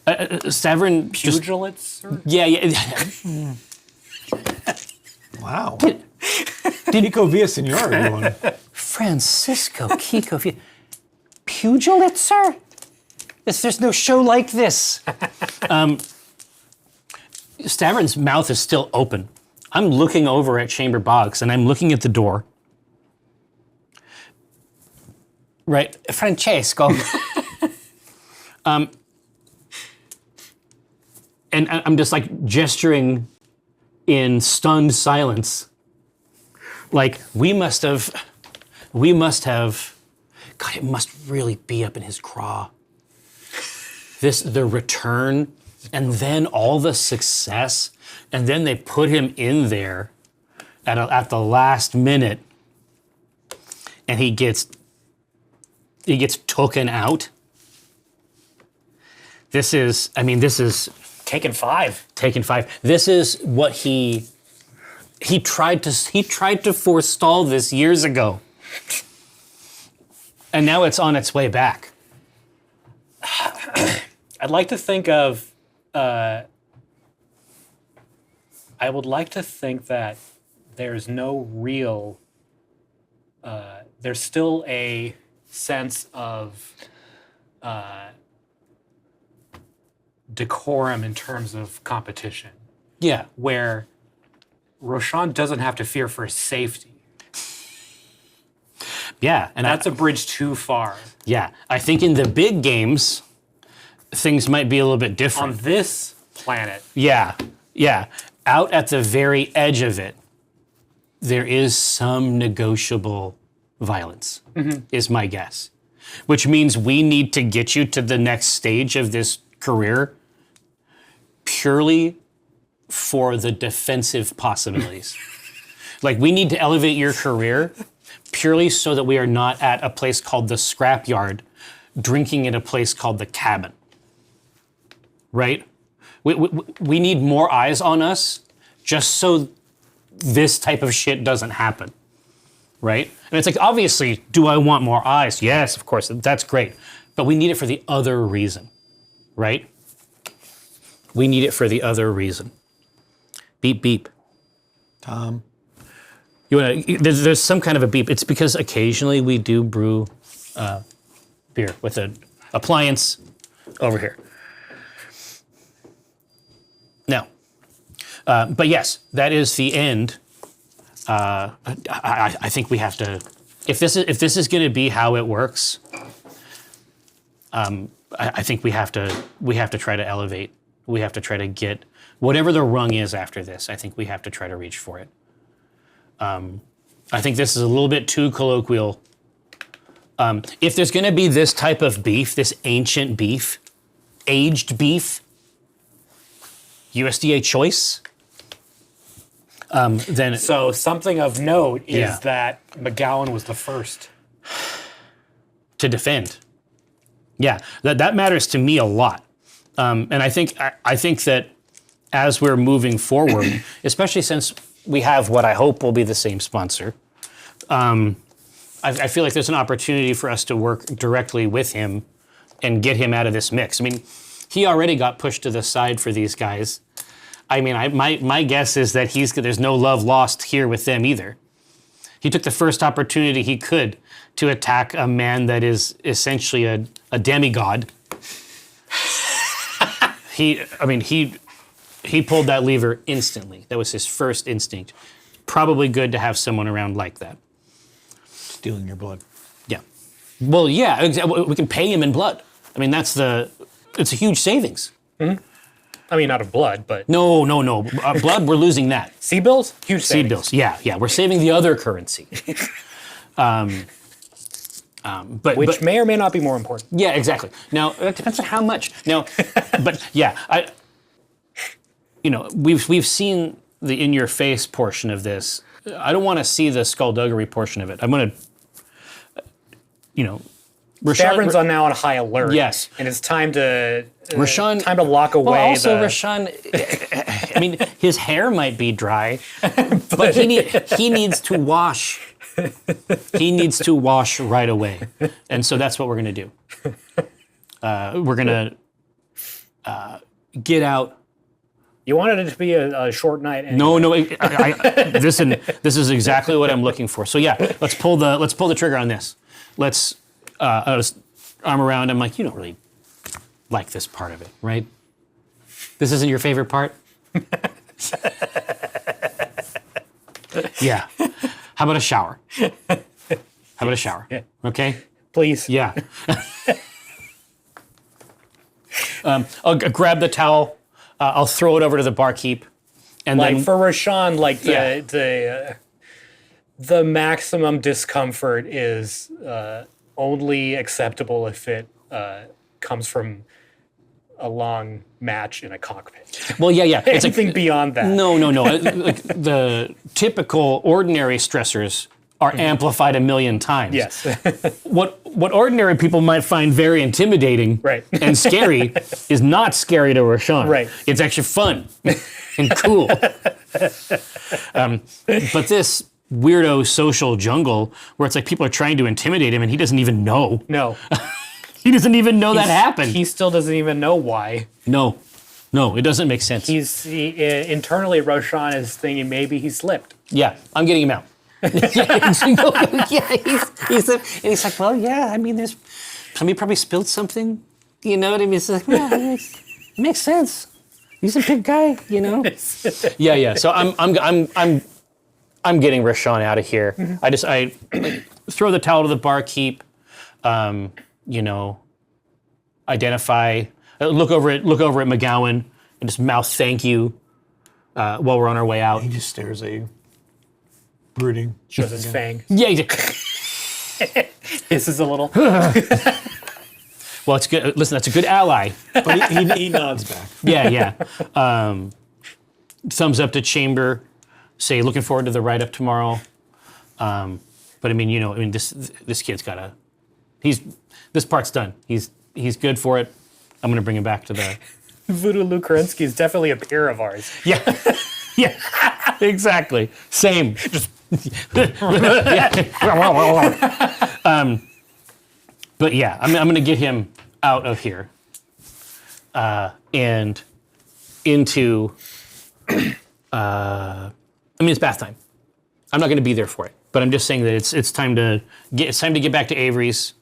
Stavron just... Pugilitzer? Yeah. Wow. Kiko Villasenor, everyone. Francisco Kiko. Pugilitzer? There's no show like this. Stavron's mouth is still open. I'm looking over at Chamber Boggs, and I'm looking at the door. Right, Francesco. And I'm just like gesturing in stunned silence. Like, we must have, God, it must really be up in his craw. The return, and then all the success, and then they put him in there at the last minute, and he gets taken out. This is Taken 5. Taken 5. This is what he tried to forestall this years ago. And now it's on its way back. I'd like to think of I would like to think that there's no real there's still a sense of decorum in terms of competition, Yeah. where Roshan doesn't have to fear for his safety. Yeah. And That's a bridge too far. Yeah. I think in the big games, things might be a little bit On different. this planet, Yeah. Out at the very edge of it, there is some negotiable violence, is my guess. Which means we need to get you to the next stage of this career purely for the defensive possibilities. Like, we need to elevate your career purely so that we are not at a place called the scrapyard, drinking at a place called the cabin. right? We need more eyes on us just so this type of shit doesn't happen, right? And it's like, obviously, do I want more eyes? Yes, of course, that's great. But we need it for the other reason, right? We need it for the other reason. Beep, beep. Tom. There's some kind of a beep. It's because occasionally we do brew beer with an appliance over here. Now, but yes, that is the end. I think we have to. If this is going to be how it works, I think we have to try to elevate. We have to try to get whatever the rung is after this. I think we have to try to reach for it. I think this is a little bit too colloquial. If there's going to be this type of beef, this ancient beef, aged beef, USDA choice, then So something of note is Yeah. that McGowan was the first. to defend. Yeah, that matters to me a lot. And I think that as we're moving forward, especially since we have what I hope will be the same sponsor, I feel like there's an opportunity for us to work directly with him and get him out of this mix. I mean, he already got pushed to the side for these guys. I mean, my guess is that there's no love lost here with them either. He took the first opportunity he could to attack a man that is essentially a demigod. He pulled that lever instantly. That was his first instinct. Probably good to have someone around like that. Stealing your blood. Yeah. Well, yeah, we can pay him in blood. I mean, it's a huge savings. I mean, not of blood, but No. Blood, we're losing that. seed bills, huge Seed savings. bills. Yeah. We're saving the other currency. Which may or may not be more important. Yeah, exactly. Now, it depends on how much. Now, but yeah, we've seen the in-your-face portion of this. I don't want to see the skullduggery portion of it. I'm going to, Shavron's on now on high alert. Yes. And it's time to Rashawn, time to lock away. Well, also the, Rashawn, I mean, his hair might be dry, but he needs to wash. He needs to wash right away, and so that's what we're going to do. We're going to get out. You wanted it to be a short night. Anyway. No. This is exactly what I'm looking for. So yeah, let's pull the trigger on this. Let's arm around. I'm like, you don't really like this part of it, right? This isn't your favorite part. Yeah. How about a shower? Okay. Please. Yeah. I'll grab the towel. I'll throw it over to the barkeep, and Like then for Rashawn, like Yeah. the maximum discomfort is only acceptable if it comes from a long match in a cockpit. well, yeah. It's like Anything beyond that. no. Like the typical ordinary stressors are amplified a million times. Yes. What ordinary people might find very intimidating Right. and scary is not scary to Rashawn. Right. It's actually fun and cool. But this weirdo social jungle where it's like people are trying to intimidate him and he doesn't even know. No. He doesn't even know that happened. He still doesn't even know why. No, it doesn't make sense. Internally, Roshan is thinking maybe he slipped. Yeah, I'm getting him out. He's like, well, yeah, I mean, somebody probably spilled something, you know what I mean? It's like, yeah, it makes sense. He's a big guy, you know? Yeah. So I'm getting Rashawn out of here. Mm-hmm. I throw the towel to the barkeep, identify, look over at McGowan and just mouth thank you while we're on our way out. He just stares at you. Brooding. Shows his fang. Yeah, he did. This is a little. Well, it's good. Listen, that's a good ally. But he nods back. Yeah. Thumbs up to Chamber. Say, looking forward to the write-up tomorrow. But I mean, this kid's got this part's done. He's good for it. I'm gonna bring him back to Voodoo Lou Kerensky is definitely a peer of ours. Yeah. Yeah. Exactly. Same. Just. But yeah, I'm going to get him out of here and into. It's bath time. I'm not going to be there for it, but I'm just saying that it's time to get back to Avery's,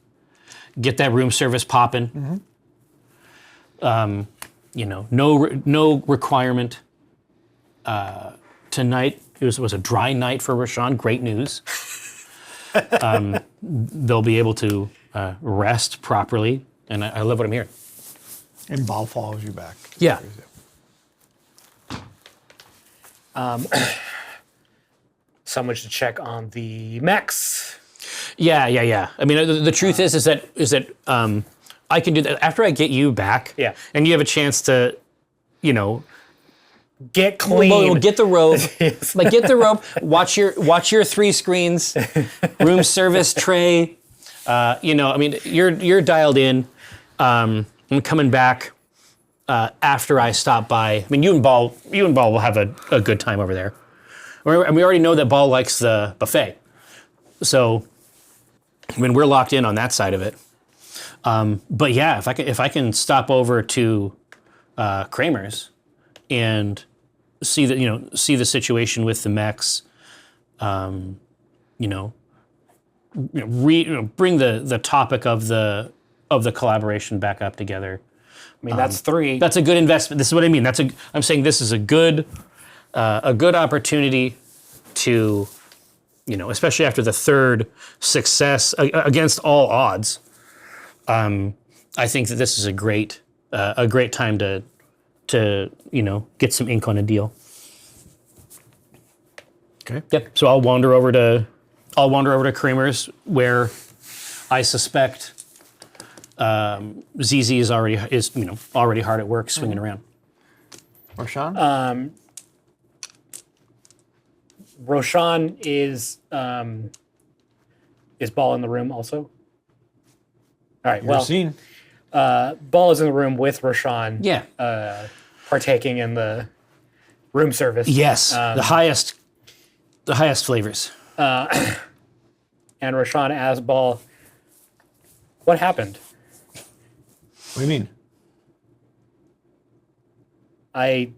get that room service popping. No requirement. Tonight it was a dry night for Rashawn. Great news. They'll be able to rest properly, and I love what I'm hearing. And Ball follows you back. Yeah. Someone should check on the mechs. Yeah. I mean, the truth is that I can do that after I get you back. Yeah. And you have a chance to, Get clean. well, get the rope. Like get the rope. Watch your 3 screens, room service tray. You're dialed in. I'm coming back after I stop by. I mean, you and Ball will have a good time over there. And we already know that Ball likes the buffet. So, I mean, we're locked in on that side of it. But yeah, if I can stop over to Kramer's and see the situation with the mechs, bring the topic of the collaboration back up together. I mean, that's 3. That's a good investment. This is what I mean. I'm saying this is a good opportunity to, especially after the 3rd success against all odds. I think that this is a great time to get some ink on a deal. Okay. Yep. So I'll wander over to Kramer's, where I suspect ZZ is already hard at work swinging around. Roshan? Roshan is Ball in the room also? All right, You're seen. Ball is in the room with Roshan. Yeah. Partaking in the room service. Yes. The highest flavors. And Roshan asks Ball, what happened? What do you mean? I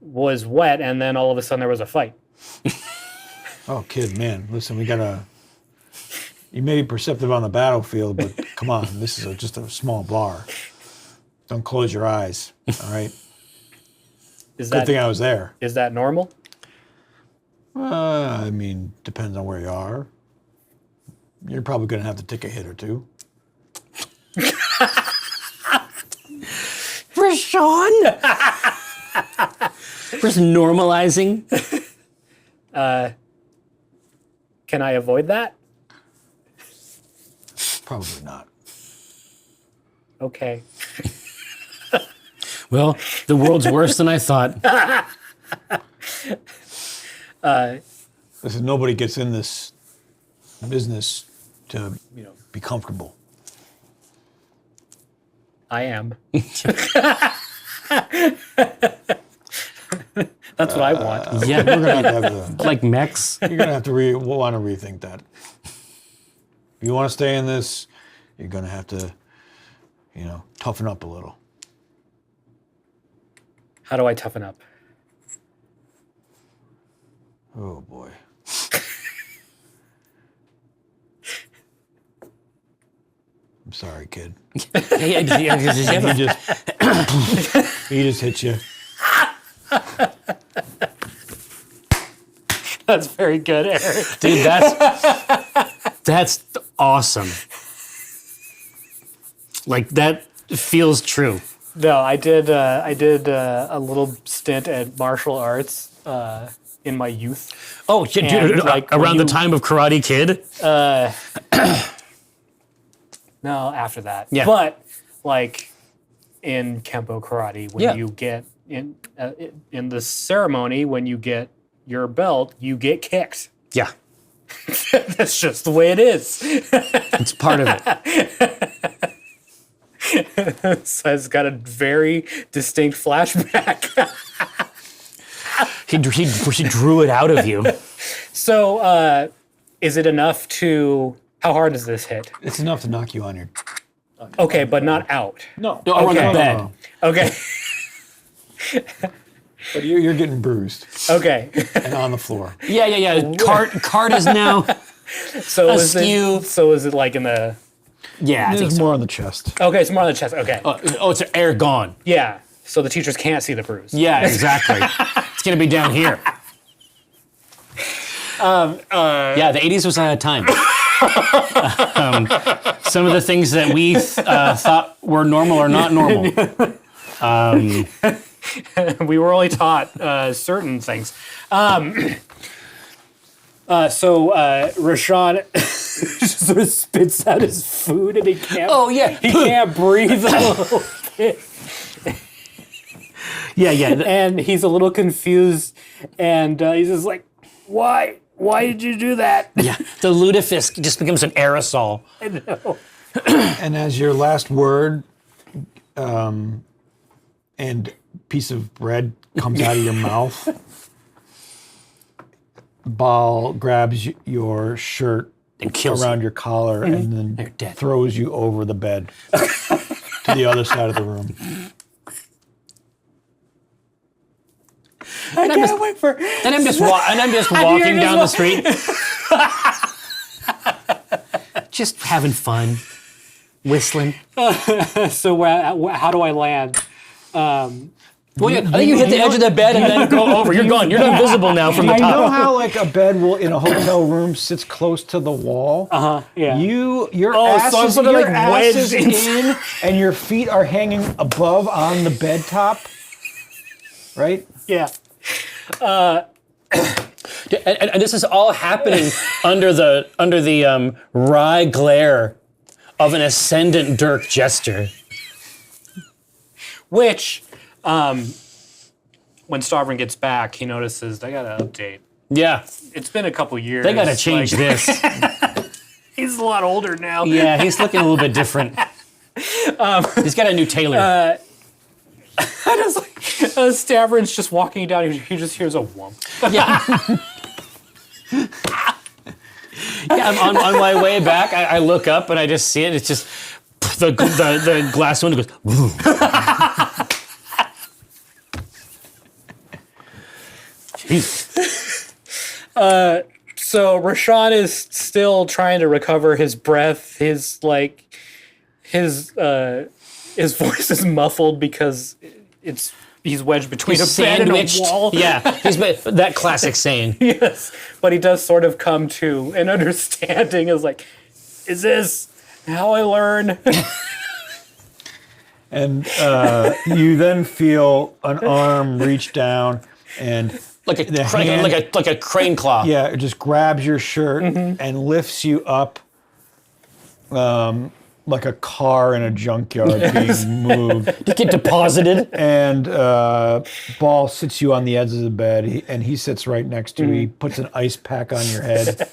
was wet, and then all of a sudden there was a fight. Oh, kid, man. Listen, you may be perceptive on the battlefield, but come on, this is just a small bar. Don't close your eyes, all right? Good thing I was there. Is that normal? Depends on where you are. You're probably going to have to take a hit or two. Rashawn! Just normalizing. Can I avoid that? Probably not. Okay. Well, the world's worse than I thought. Listen, nobody gets in this business to, be comfortable. I am. That's what I want. Yeah, We're going to have to, like mechs. you're going to have to want to rethink that. If you want to stay in this, you're going to have to, toughen up a little. How do I toughen up? Oh, boy. I'm sorry, kid. He just hit you. That's very good, Eric. Dude, that's awesome. Like that feels true. No, I did a little stint at martial arts in my youth. Oh, dude, like, around the when time of Karate Kid? No, after that. Yeah. But like in Kempo karate, when you get in the ceremony, when you get your belt, you get kicked. Yeah. That's just the way it is. It's part of it. So it's got a very distinct flashback. He drew it out of you. So, is it enough to? How hard does this hit? It's enough to knock you on your. Okay, but not out. No. No, on the Okay. bed. No. Okay. But you're getting bruised Okay. and on the floor. Yeah. Cart is now. So Askew. is it like in the? Yeah, I think It's so. more on the chest. Okay, it's more on the chest. Okay. Oh, it's air gone. Yeah. So the teachers can't see the bruise. Yeah, exactly. It's gonna be down here. Yeah, the 80s was a time. Some of the things that we thought were normal are not normal. We were only taught certain things. So Rashawn just sort of spits out his food and he can't. Oh, yeah. He can't breathe a little bit, Yeah. and he's a little confused, and he's just like, "Why? Why did you do that?" Yeah. The lutefisk just becomes an aerosol. I know. And as your last word and piece of bread comes out of your mouth, Baal grabs your shirt And kills around you. your collar and You're then dead. throws you over the bed to the other side of the room. I can't wait for. And I'm just walking down the street. Just having fun. Whistling. So how do I land? Well, I think you hit the edge of the bed and then go over. You're gone. You're not visible now from the I know top. how like a bed will in a hotel room sits close to the wall. Yeah. Your Oh, ass so I'm is, sort of, your like, ass is wedged in, and your feet are hanging above on the bed top. Right? Yeah. And this is all happening under the wry glare of an ascendant Dirk Jester. Which, when Stavron gets back, he notices they got to update. Yeah, It's been a couple years. they got to change like, this. He's a lot older now. Yeah, he's looking a little bit different. He's got a new tailor. I just like Stavron's just walking down. He just hears a whump. Yeah. Yeah, I'm on my way back. I look up and I just see it. It's just the glass window goes. Woo. Jeez. So Rashawn is still trying to recover his breath. His voice is muffled because he's wedged between He's a bed and a sandwiched. wall. Yeah, that classic saying. Yes, but he does sort of come to an understanding. Is like, is this how I learn? And you then feel an arm reach down and Like a crane claw. yeah, it just grabs your shirt and lifts you up like a car in a junkyard being moved. To get deposited. And Ball sits you on the edge of the bed, and he sits right next to you. He puts an ice pack on your head.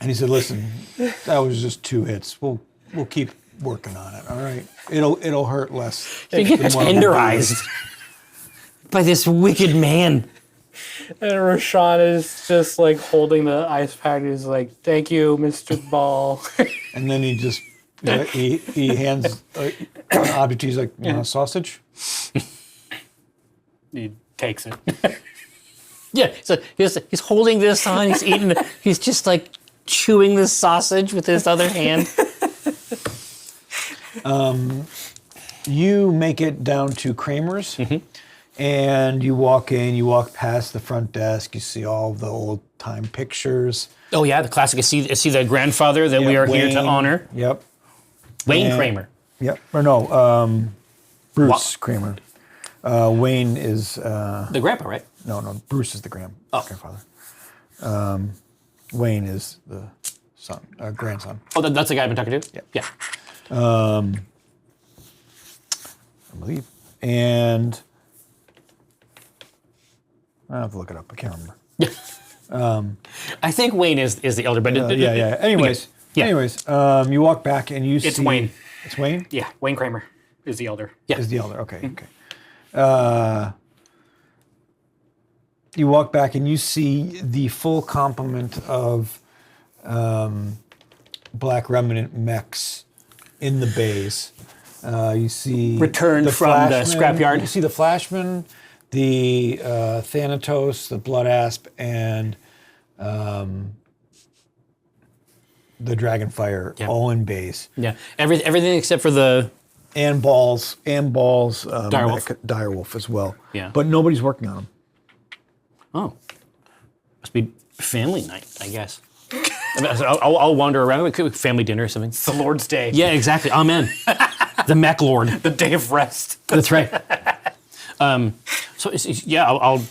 And he said, listen, that was just 2 hits. We'll keep working on it, all right? It'll hurt less. You get tenderized by this wicked man. And Rashawn is just like holding the ice pack. He's like, "Thank you, Mr. Ball." And then he just, he hands an object. He's like, you want a sausage? He takes it. Yeah, so he's holding this on. He's eating. He's just like chewing this sausage with his other hand. You make it down to Kramer's, and you walk in. You walk past the front desk. You see all the old time pictures. Oh yeah, the classic. I see the grandfather that we are here to Wayne. honor. Yep. Wayne And- Kramer. Yep. Or no, Bruce Kramer. Wayne is The grandpa, right? no. Bruce is the grandfather. Wayne is the son, grandson. Oh, that's the guy I've been talking to? Yeah. Yeah. I believe. And I have to look it up. I can't remember. I think Wayne is the elder, but Yeah. Anyways, Yeah. you walk back and you see It's Wayne. It's Wayne? Yeah, Wayne Kramer is the elder. Yeah. Is the elder. Okay, okay. You walk back and you see the full complement of Black Remnant mechs in the bays. You see Returned from the scrapyard. You see the Flashman, the Thanatos, the Blood Asp, and the Dragonfire, all in bays. Yeah, everything except for the And balls, Direwolf. Direwolf as well. Yeah. But nobody's working on them. Oh, must be family night, I guess. I mean, I'll wander around. It could be family dinner or something. It's the Lord's Day. Yeah, exactly. Amen. The Mech Lord. The day of rest. That's right. So I'll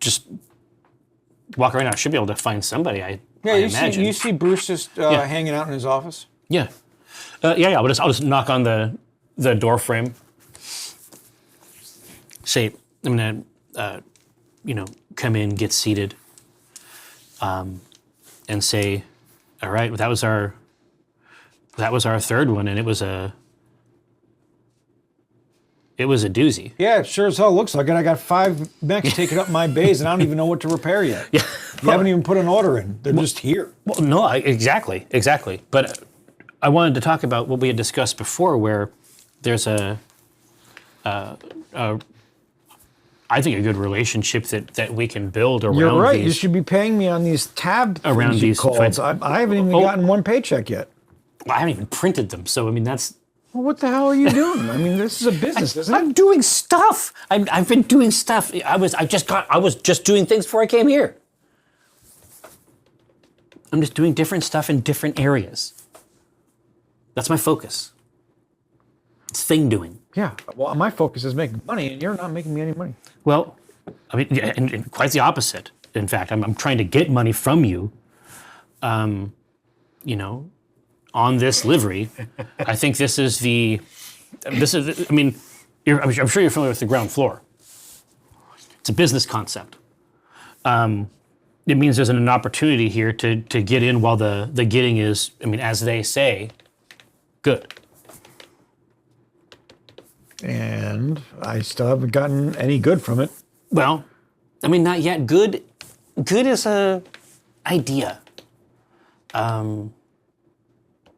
just walk around. I should be able to find somebody. I imagine. You see Bruce just hanging out in his office? Yeah. I'll just knock on the door frame. Say, I'm gonna, come in, get seated, and say, all right, that was our third one, and it was a doozy. Yeah, it sure as hell looks like it. I got 5 mechs taking up my bays, and I don't even know what to repair yet. Yeah. You haven't even put an order in. They're just here. Well, no, exactly. But I wanted to talk about what we had discussed before, where there's I think a good relationship that we can build around. You're right. These, You should be paying me on these tab Around things you these called. fights. I haven't even gotten one paycheck yet. I haven't even printed them, so I mean that's. Well, what the hell are you doing? I mean, this is a business, isn't it? I'm doing stuff. I've been doing stuff. I was just doing things before I came here. I'm just doing different stuff in different areas. That's my focus. It's thing doing. Yeah. Well, my focus is making money, and you're not making me any money. Well, I mean, yeah, and quite the opposite. In fact, I'm trying to get money from you. On this livery. I think this is. I mean, I'm sure you're familiar with the ground floor. It's a business concept. It means there's an opportunity here to get in while the getting is, I mean, as they say, good. And I still haven't gotten any good from it. Well, I mean, not yet. Good is a idea.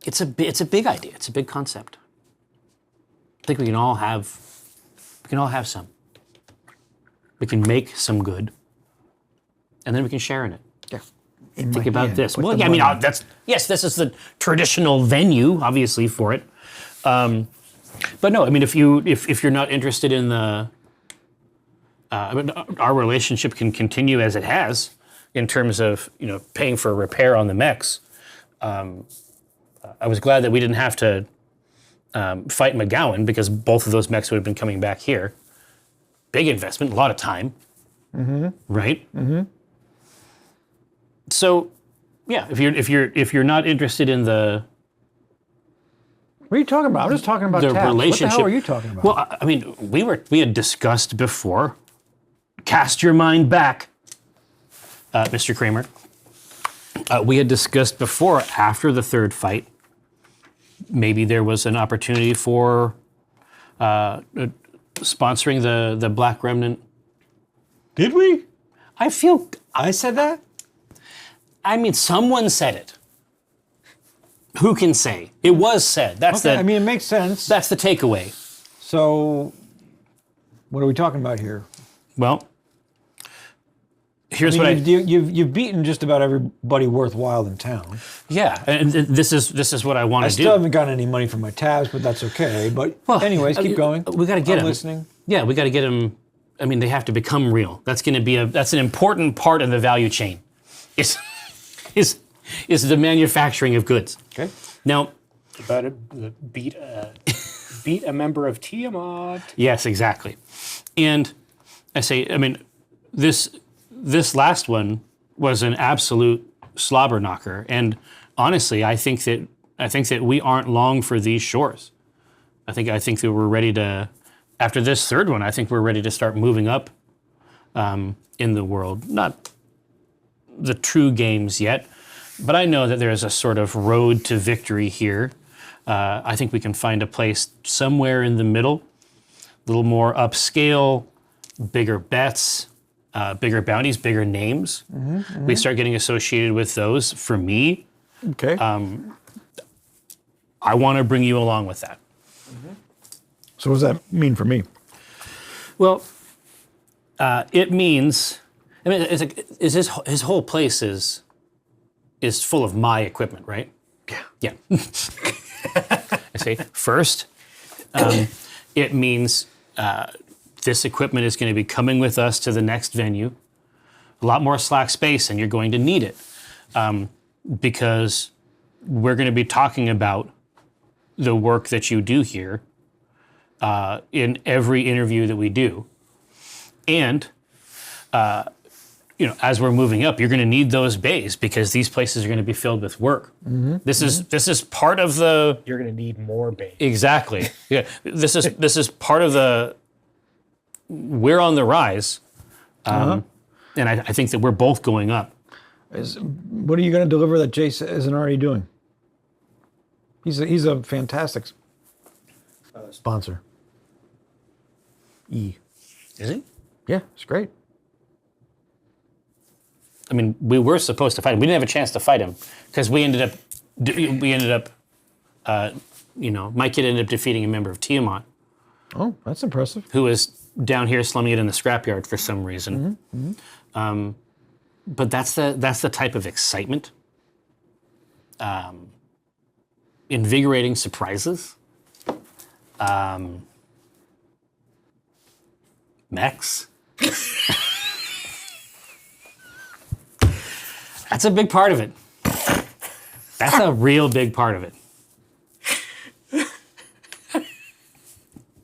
It's a big idea. It's a big concept. I think we can all have some. We can make some good, and then we can share in it. Yeah. Think about this. Well, yeah, I mean, this is the traditional venue, obviously, for it. But no, I mean, if you're not interested in the, I mean, our relationship can continue as it has, in terms of paying for repair on the mechs. I was glad that we didn't have to fight McGowan, because both of those mechs would have been coming back here. Big investment, a lot of time. Mm-hmm. Right? Mm-hmm. So, yeah, if you're not interested in the. What are you talking about? I'm just talking about the tabs. relationship. What the hell are you talking about? Well, I mean, we had discussed before. Cast your mind back, Mr. Kramer. We had discussed before, after the third fight, maybe there was an opportunity for sponsoring the Black Remnant. Did we? I said that? I mean, someone said it. Who can say? It was said. That's Okay, I mean, it makes sense. That's the takeaway. So, what are we talking about here? Well, here's you've beaten just about everybody worthwhile in town. Yeah, and this is what I want I to do. still haven't gotten any money from my tabs, but that's okay. But anyways, keep going. We got to get I'm them. listening. Yeah, we got to get them. I mean, they have to become real. That's going to be that's an important part of the value chain. Is the manufacturing of goods. Okay. Now, About beat a member of Tiamat. yes, exactly. And I mean, this last one was an absolute slobber knocker. And honestly, I think that we aren't long for these shores. I think that we're ready to. After this third one, I think we're ready to start moving up in the world. Not the true games yet, but I know that there is a sort of road to victory here I think we can find a place somewhere in the middle, a little more upscale, bigger bets, bigger bounties, bigger names. We start getting associated with those. For me, Okay. I want to bring you along with that. So what does that mean for me? Well, it means, I mean, it's like, his whole place is full of my equipment, right? Yeah. Yeah. I say first, it means this equipment is going to be coming with us to the next venue. A lot more slack space, and you're going to need it because we're going to be talking about the work that you do here in every interview that we do. And, as we're moving up, you're going to need those bays because these places are going to be filled with work. This is part of the... You're going to need more bait. Exactly. Yeah. This is part of the... We're on the rise. And I think that we're both going up. What are you going to deliver that Jace isn't already doing? He's a fantastic sponsor. Is he? Yeah, it's great. I mean, we were supposed to fight him. We didn't have a chance to fight him because my kid ended up defeating a member of Tiamat Oh, that's impressive. who was down here slumming it in the scrapyard for some reason. But that's the type of excitement, invigorating surprises, mechs. That's a big part of it. That's a real big part of it.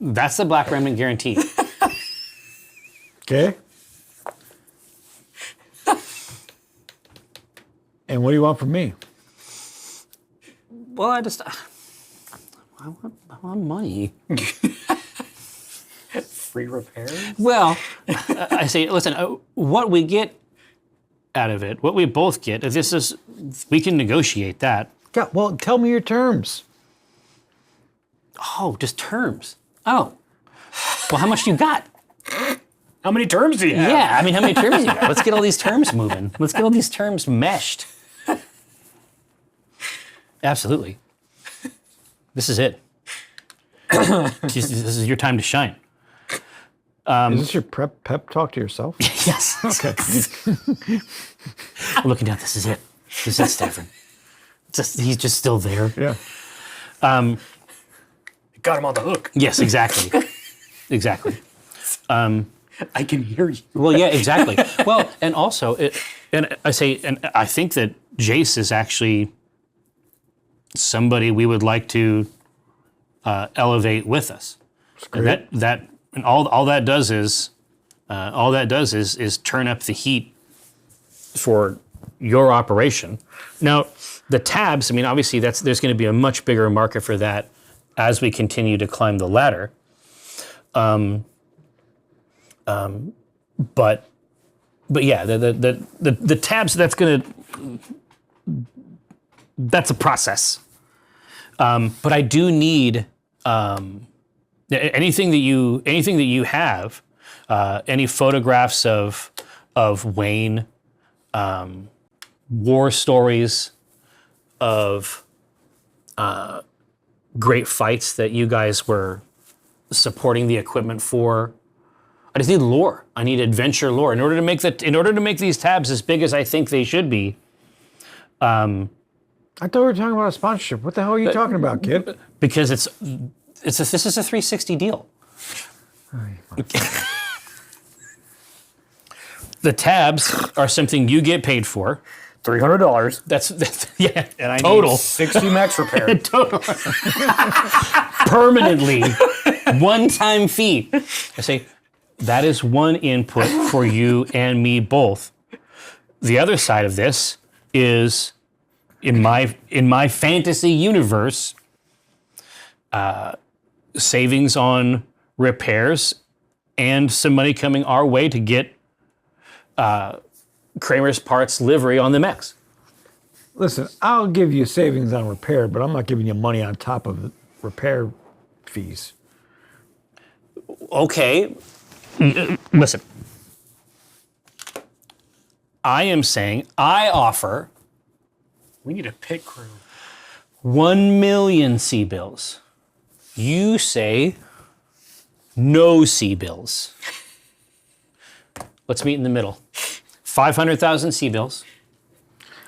That's the Black Remnant guarantee. Okay. And what do you want from me? Well, I want money. Free repairs? Well, I say, listen, what we get out of it, what we both get, we can negotiate that. Yeah, well, tell me your terms. Oh, just terms. Oh. Well, how much do you got? How many terms do you have? Yeah, I mean, how many terms you got? Let's get all these terms moving. Let's get all these terms meshed. Absolutely. This is it. This is your time to shine. Is this your pep talk to yourself? Yes. Okay. I'm looking down. This is it. This is it, Stefan. He's just still there. Yeah. Got him on the hook. Yes, exactly. Exactly. I can hear you. Well, yeah, exactly. Well, and also, I think that Jace is actually somebody we would like to elevate with us. And all that does is turn up the heat for your operation. Now, the tabs. I mean, obviously, there's going to be a much bigger market for that as we continue to climb the ladder. But yeah, the tabs. That's a process. But I do need anything that you have, any photographs of Wayne, war stories of great fights that you guys were supporting the equipment for. I just need lore. I need adventure lore in order to make these tabs as big as I think they should be. I thought we were talking about a sponsorship. What the hell are you talking about, kid? Because this is a 360 deal. The tabs are something you get paid for. $300. That's yeah. And I total. need 60 max repair. Total. Permanently. One-time fee. I say, that is one input for you and me both. The other side of this is, in my fantasy universe, savings on repairs and some money coming our way to get Kramer's Parts livery on the mechs. Listen, I'll give you savings on repair, but I'm not giving you money on top of the repair fees. Okay. Listen. I am saying I offer We need a pit crew. 1 million sea bills. You say no sea bills. Let's meet in the middle. 500,000 sea bills.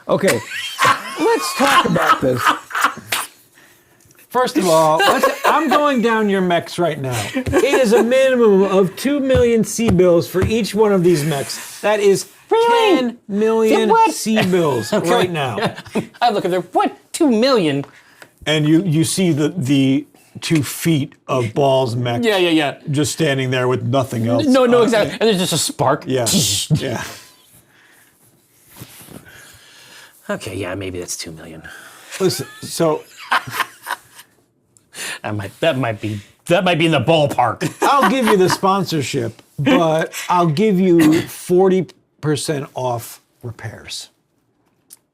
Okay, let's talk about this. First of all, I'm going down your mechs right now. It is a minimum of 2 million sea bills for each one of these mechs. That is 10 million What? sea bills right now. I look at there. What? 2 million? And you see the 2 feet of Ball's mech Yeah. just standing there with nothing else. No, exactly. And there's just a spark. Yeah, yeah. Okay, yeah, maybe that's 2 million. Listen, so That might be in the ballpark. I'll give you the sponsorship, but I'll give you 40% off repairs.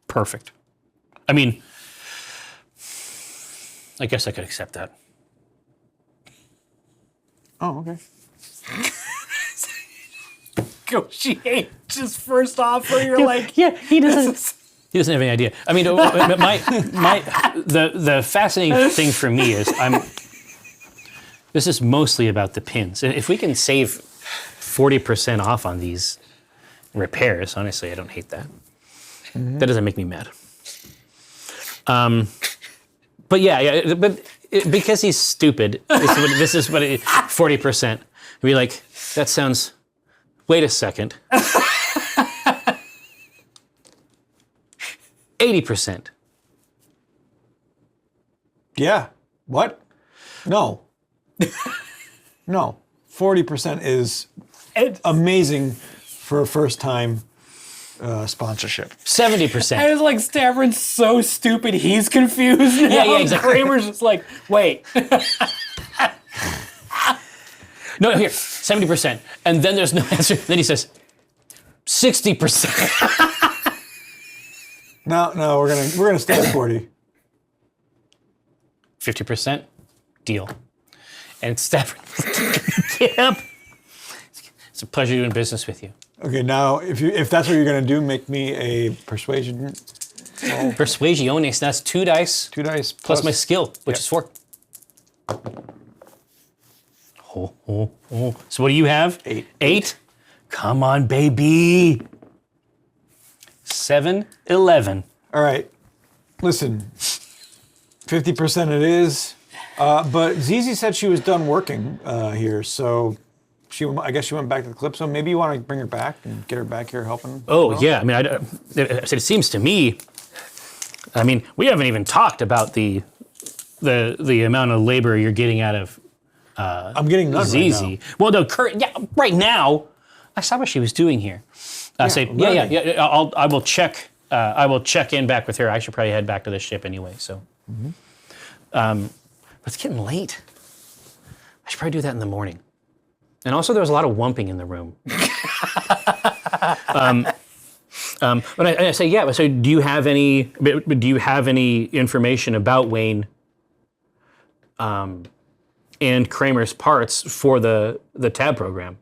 Perfect. I mean, I guess I could accept that. Oh, okay. Negotiate just first offer. You're like, Yeah, he doesn't. He doesn't have any idea. I mean, the fascinating thing for me is this is mostly about the pins. And if we can save 40% off on these repairs, honestly, I don't hate that. Mm-hmm. That doesn't make me mad. But because he's stupid, this is what 40%. Be like, that sounds. Wait a second. 80%. Yeah. What? No. No. 40% is amazing for a first time sponsorship. 70%. I was like, Stavron's so stupid, he's confused now. Yeah, exactly. Kramer's just like, wait. No, here, 70%. And then there's no answer. Then he says, 60%. No, we're gonna stay at 40. 50%, deal. And Stafford, yep. It's a pleasure doing business with you. Okay, now if that's what you're gonna do, make me a persuasion. Persuasiones, that's 2 dice. 2 dice Plus my skill, which is 4. Oh. So what do you have? 8. 8? Come on, baby. 7, 11. All right. Listen, 50% it is. But Zizi said she was done working here, so I guess she went back to the Calypso. Maybe you want to bring her back and get her back here helping. Oh, yeah. I mean, it seems to me, I mean, we haven't even talked about the amount of labor you're getting out of I'm getting none Zizi. right now. Well, no, right now, I saw what she was doing here. I will check. I will check in back with her. I should probably head back to the ship anyway. So, but it's getting late. I should probably do that in the morning. And also, there was a lot of wumping in the room. But I say, yeah. So, do you have any information about Wayne? And Kramer's parts for the tab program,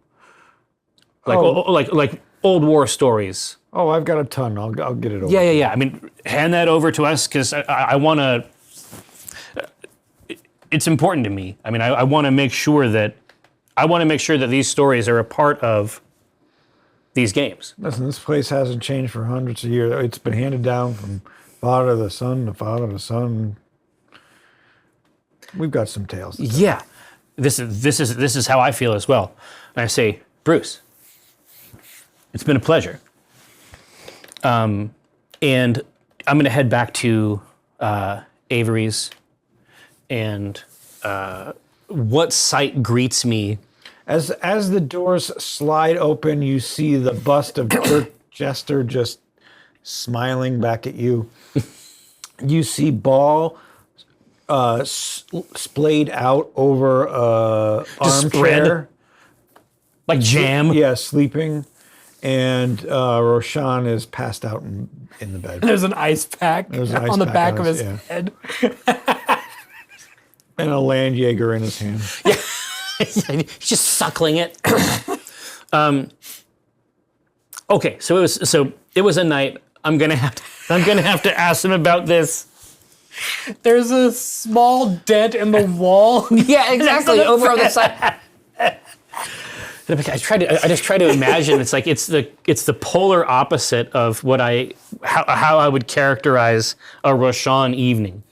like old war stories. Oh, I've got a ton. I'll get it over. Yeah. I mean, hand that over to us because I want to. It's important to me. I mean, I want to make sure that these stories are a part of these games. Listen, this place hasn't changed for hundreds of years. It's been handed down from father to son to father to son. We've got some tales. Yeah, this is how I feel as well. And I say, Bruce, it's been a pleasure. And I'm going to head back to Avery's, and what sight greets me? As the doors slide open, you see the bust of Kirk Jester just smiling back at you. You see Ball splayed out over Just armchair, like jam. yeah, sleeping, and Roshan is passed out in the bed. There's an ice pack There's an ice on the pack back on of his- his yeah. head. And a Landjaeger in his hand. He's just suckling it. Okay, so it was a night. I'm gonna have to ask him about this. There's a small dent in the wall. Yeah, exactly. Over on the side. I just try to imagine. It's like it's the polar opposite of how I would characterize a Roshan evening,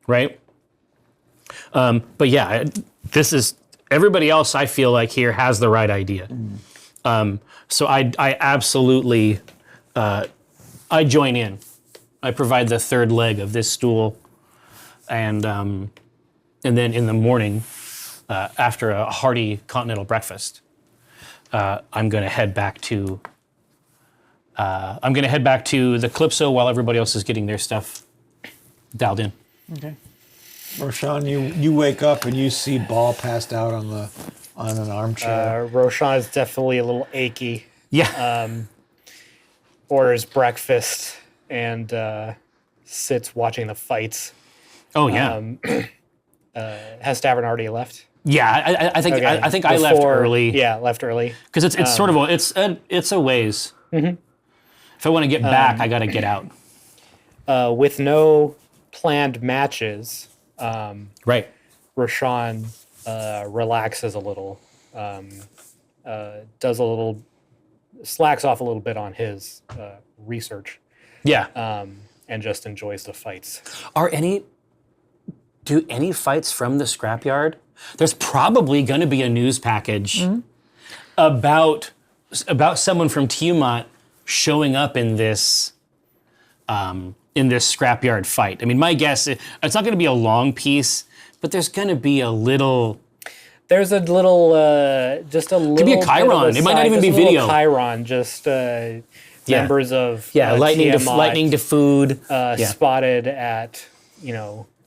right? But yeah, this is everybody else. I feel like here has the right idea. So I absolutely I join in. I provide the third leg of this stool, and then in the morning, after a hearty continental breakfast, I'm going to head back to the Calypso while everybody else is getting their stuff dialed in. Okay. Roshan, you wake up and you see Ball passed out on an armchair. Roshan is definitely a little achy. Yeah. Orders breakfast and sits watching the fights. Oh yeah. Has Stavern already left? Yeah. I think Okay. I think I left Before- early. Yeah, left early. Because it's sort of it's a ways. Mm-hmm. If I want to get back, I got to get out. With no planned matches, Right. Roshan relaxes a little, slacks off a little bit on his research, Yeah. and just enjoys the fights. Do any fights from the scrapyard? There's probably going to be a news package about someone from Tiamat showing up in this scrapyard fight. I mean, my guess it's not going to be a long piece, but there's going to be a little. There's a little, just a little. Could be a bit of chyron. It might not even just be a little video. Chyron, just members of lightning Tiamat, to food.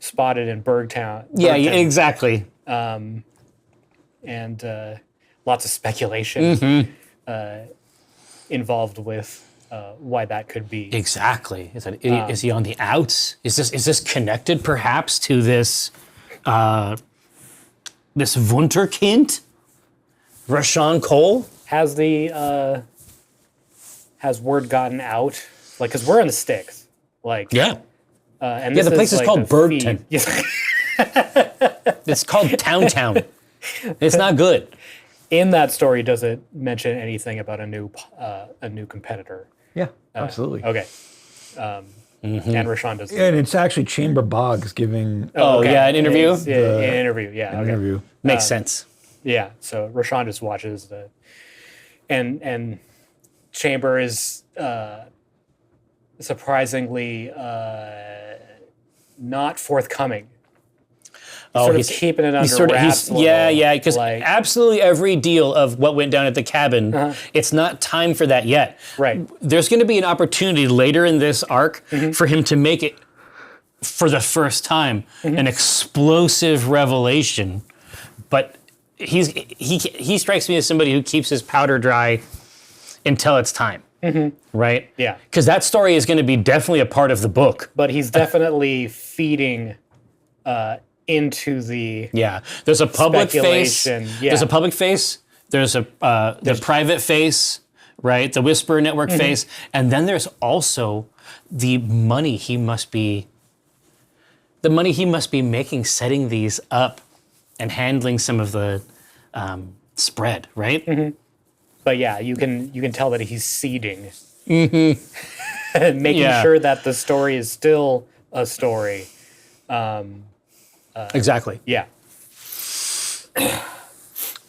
spotted in Bergtown. Yeah, Bergtown. exactly. And lots of speculation involved with why that could be. Exactly. Is he on the outs? Is this connected perhaps to this this Wunderkind? Roshan Cole? Has word gotten out? Like, because we're in the sticks. Like, Yeah. and Yeah, this the place is like called the Bergtown. feed. Yeah. It's called Town. It's not good. In that story, does it mention anything about a new competitor? Yeah, absolutely. Okay. And Roshan does. And it's actually Chamber Boggs giving Oh, yeah, an interview? An interview. Yeah. an Okay. interview. Makes sense. Yeah. So Roshan just watches and Chamber is surprisingly not forthcoming. Sort of keeping it under wraps. a little, because like- absolutely every deal of what went down at the cabin, it's not time for that yet. Right. There's going to be an opportunity later in this arc for him to make it, for the first time, an explosive revelation. But he strikes me as somebody who keeps his powder dry until it's time. Right? Yeah. Because that story is going to be definitely a part of the book. But he's definitely feeding into the There's a public face. speculation. There's a public face. There's a the private face, right? The Whisper Network face, and then there's also the money he must be making setting these up and handling some of the spread, right? But yeah, you can tell that he's seeding, making Yeah. sure that the story is still a story. Exactly. Yeah.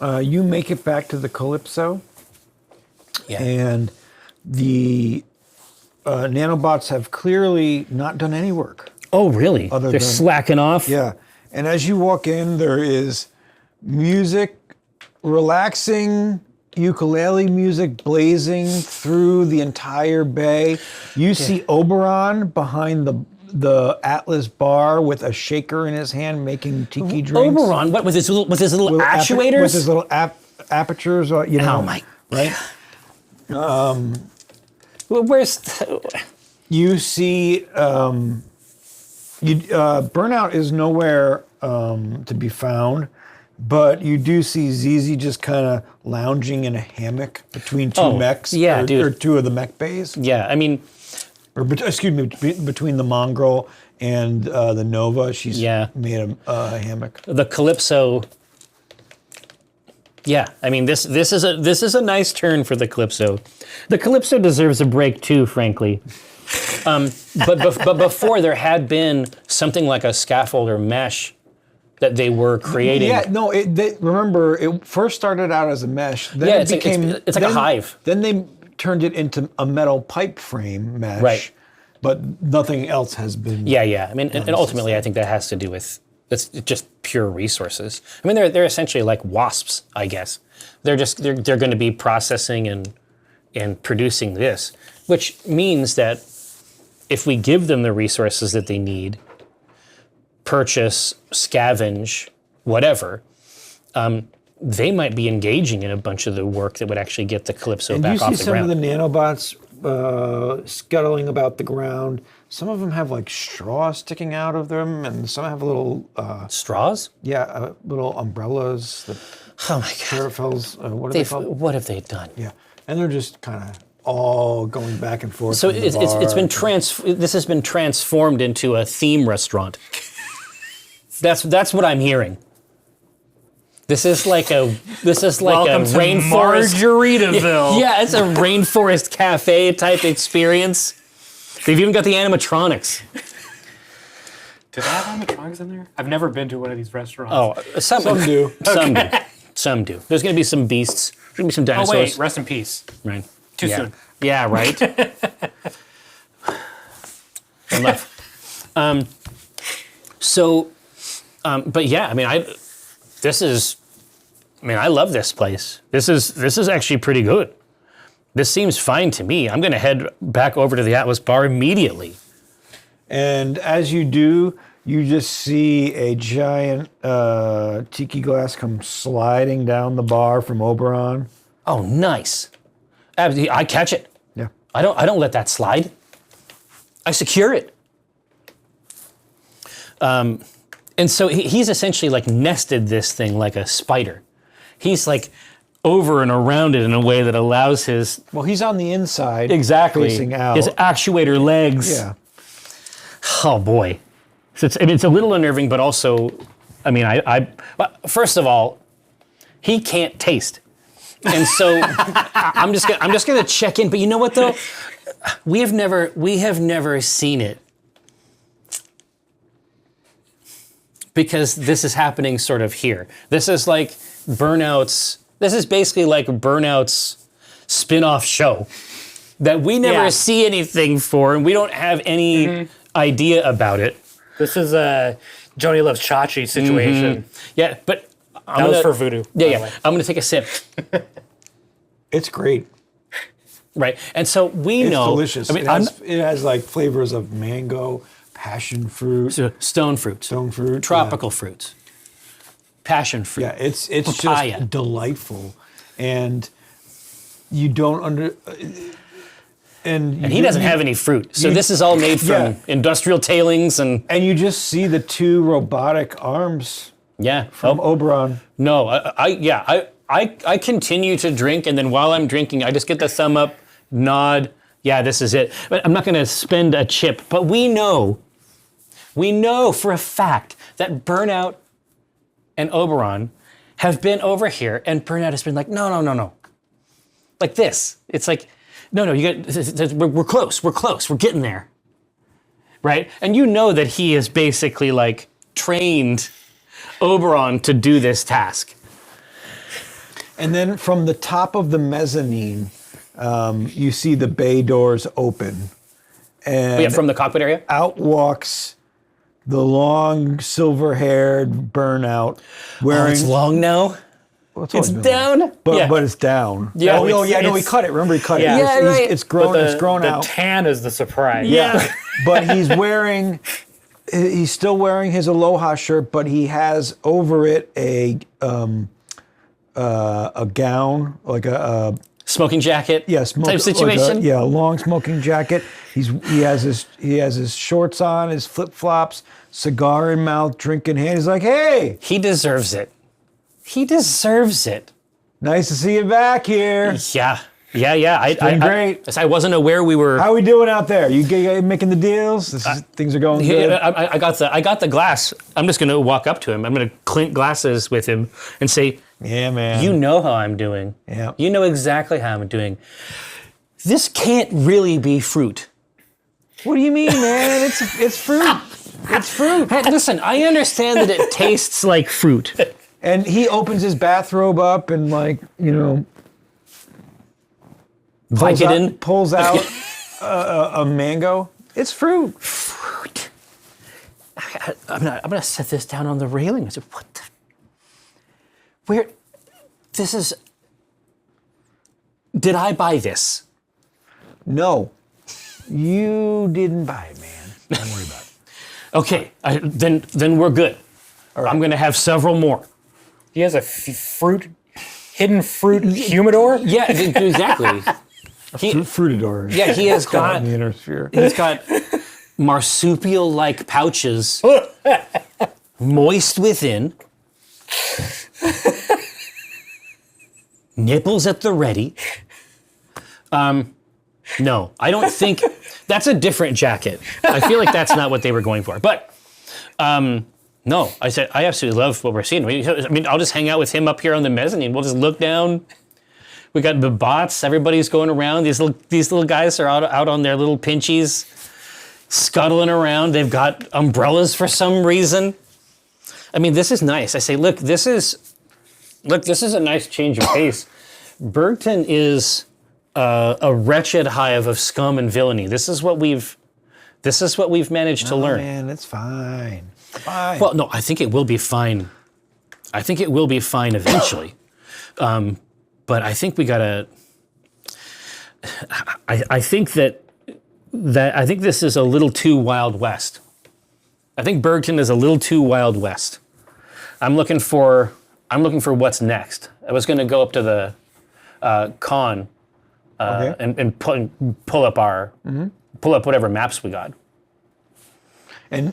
You make it back to the Calypso, Yeah. and the nanobots have clearly not done any work. Oh, really? Other They're than- slacking off. Yeah. And as you walk in, there is music, relaxing ukulele music blazing through the entire bay. You see Oberon behind the Atlas bar with a shaker in his hand making tiki drinks. Oberon, what with his little With actuators? with his little apertures, Oh my! right? Where's You see, Burnout is nowhere to be found, but you do see ZZ just kind of lounging in a hammock between two mechs, or two of the mech bays. Yeah, I mean, excuse me, between the Mongrel and the Nova, she's made a hammock. the Calypso. Yeah, I mean this is a nice turn for the Calypso. The Calypso deserves a break too, frankly. But before there had been something like a scaffold or mesh that they were creating. Yeah, no. Remember, it first started out as a mesh. Then Yeah, it became it's like a hive. Then they turned it into a metal pipe frame mesh. Right. But nothing else has been. Yeah. I mean, and ultimately, I think that has to do with it's just pure resources. I mean, they're essentially like wasps, I guess. They're going to be processing and producing this, which means that if we give them the resources that they need, purchase, scavenge, whatever, they might be engaging in a bunch of the work that would actually get the Calypso And back you off see the some ground. of the nanobots scuttling about the ground. Some of them have like straw sticking out of them, and some have little Straws? little umbrellas. The Oh my God. paraphels. What are they called? What have they done? Yeah, and they're just kind of all going back and forth. So in the it's been bar. this has been transformed into a theme restaurant. That's what I'm hearing. This is like a Welcome to rainforest. Margaritaville. Yeah, it's a rainforest cafe type experience. They've even got the animatronics. Did they have animatronics in there? I've never been to one of these restaurants. Oh, some do. Some do. There's going to be some beasts. There's going to be some Oh, dinosaurs. wait, rest in peace. Right. Too Yeah. soon. Yeah, right. Enough. But yeah, I mean, I love this place. This is actually pretty good. This seems fine to me. I'm going to head back over to the Atlas Bar immediately. And as you do, you just see a giant tiki glass come sliding down the bar from Oberon. Oh, nice. I catch it. Yeah. I don't let that slide. I secure it. And so he's essentially like nested this thing like a spider. He's like over and around it in a way that allows his Well, he's on the inside, his facing out. actuator legs. Yeah. Oh boy. So it's a little unnerving, but also, I mean, first of all, he can't taste. And so I'm just gonna check in. But you know what though? We have never seen it. Because this is happening sort of here. This is like this is basically like Burnout's spin-off show that we never see anything for, and we don't have any idea about it. This is a Joni Loves Chachi situation. Yeah, but That was for voodoo. by the Yeah. way. I'm gonna take a sip. It's great. Right, and so we It's know. delicious. I mean, it has like flavors of mango, passion fruit, stone fruits, stone fruit, tropical fruits, passion fruit. Yeah, it's papaya. just delightful, and you don't And he doesn't have any fruit, so this is all made from industrial tailings and you just see the two robotic arms from Oh, Oberon. no, I continue to drink, and then while I'm drinking, I just get the thumb up, nod. Yeah, this is it. But I'm not going to spend a chip. But we know for a fact that Burnout and Oberon have been over here, and Burnout has been like, no. Like this. It's like, no, we're close, we're getting there. Right? And you know that he is basically like trained Oberon to do this task. And then from the top of the mezzanine, you see the bay doors open. And From the cockpit area? out walks the long, silver-haired Burnout wearing... It's long now. What's It's always down. been long. But it's down. Yeah. Oh, It's- no, he cut it. Remember, he cut it. Yeah. It's grown, it's grown the out. tan is the surprise. Yeah. But he's still wearing his Aloha shirt, but he has over it a gown, like a Smoking jacket. Yeah, type situation. a long smoking jacket. He has his shorts on, his flip flops, cigar in mouth, drink in hand. He's like, hey, He deserves it. He deserves it. nice to see you back here. Yeah. I great. I wasn't aware we were. How we doing out there? You making the deals? Things are going good. I got the glass. I'm just gonna walk up to him. I'm gonna clink glasses with him and say, Yeah, man. "You know how I'm doing. Yeah. You know exactly how I'm doing. This can't really be fruit." What do you mean, man? It's fruit. It's fruit. Hey, listen, I understand that it tastes like fruit. And he opens his bathrobe up and Vicodin. pulls out a mango. It's fruit. Fruit. I'm gonna set this down on the railing. I said, "What the? Where? This is. Did I buy this?" No, you didn't buy it, man. Don't worry about it. Okay, then we're good. I'm gonna have several more. He has a hidden fruit humidor? Yeah, exactly. Fruitador. Yeah, he has got. in the inner sphere. He's got marsupial-like pouches, moist within, nipples at the ready. No, I don't think that's a different jacket. I feel like that's not what they were going for. But no, I said I absolutely love what we're seeing. I mean, I'll just hang out with him up here on the mezzanine. We'll just look down. We got the bots. Everybody's going around. These little guys are out on their little pinchies, scuttling around. They've got umbrellas for some reason. I mean, this is nice. I say, look, this is a nice change of pace. Bergton is a wretched hive of scum and villainy. This is what we've managed to learn. Man, it's fine. Fine. Well, no, I think it will be fine. I think it will be fine eventually. But I think we gotta. I think that I think this is a little too Wild West. I think Bergton is a little too Wild West. I'm looking for what's next. I was going to go up to the con and pull up whatever maps we got. And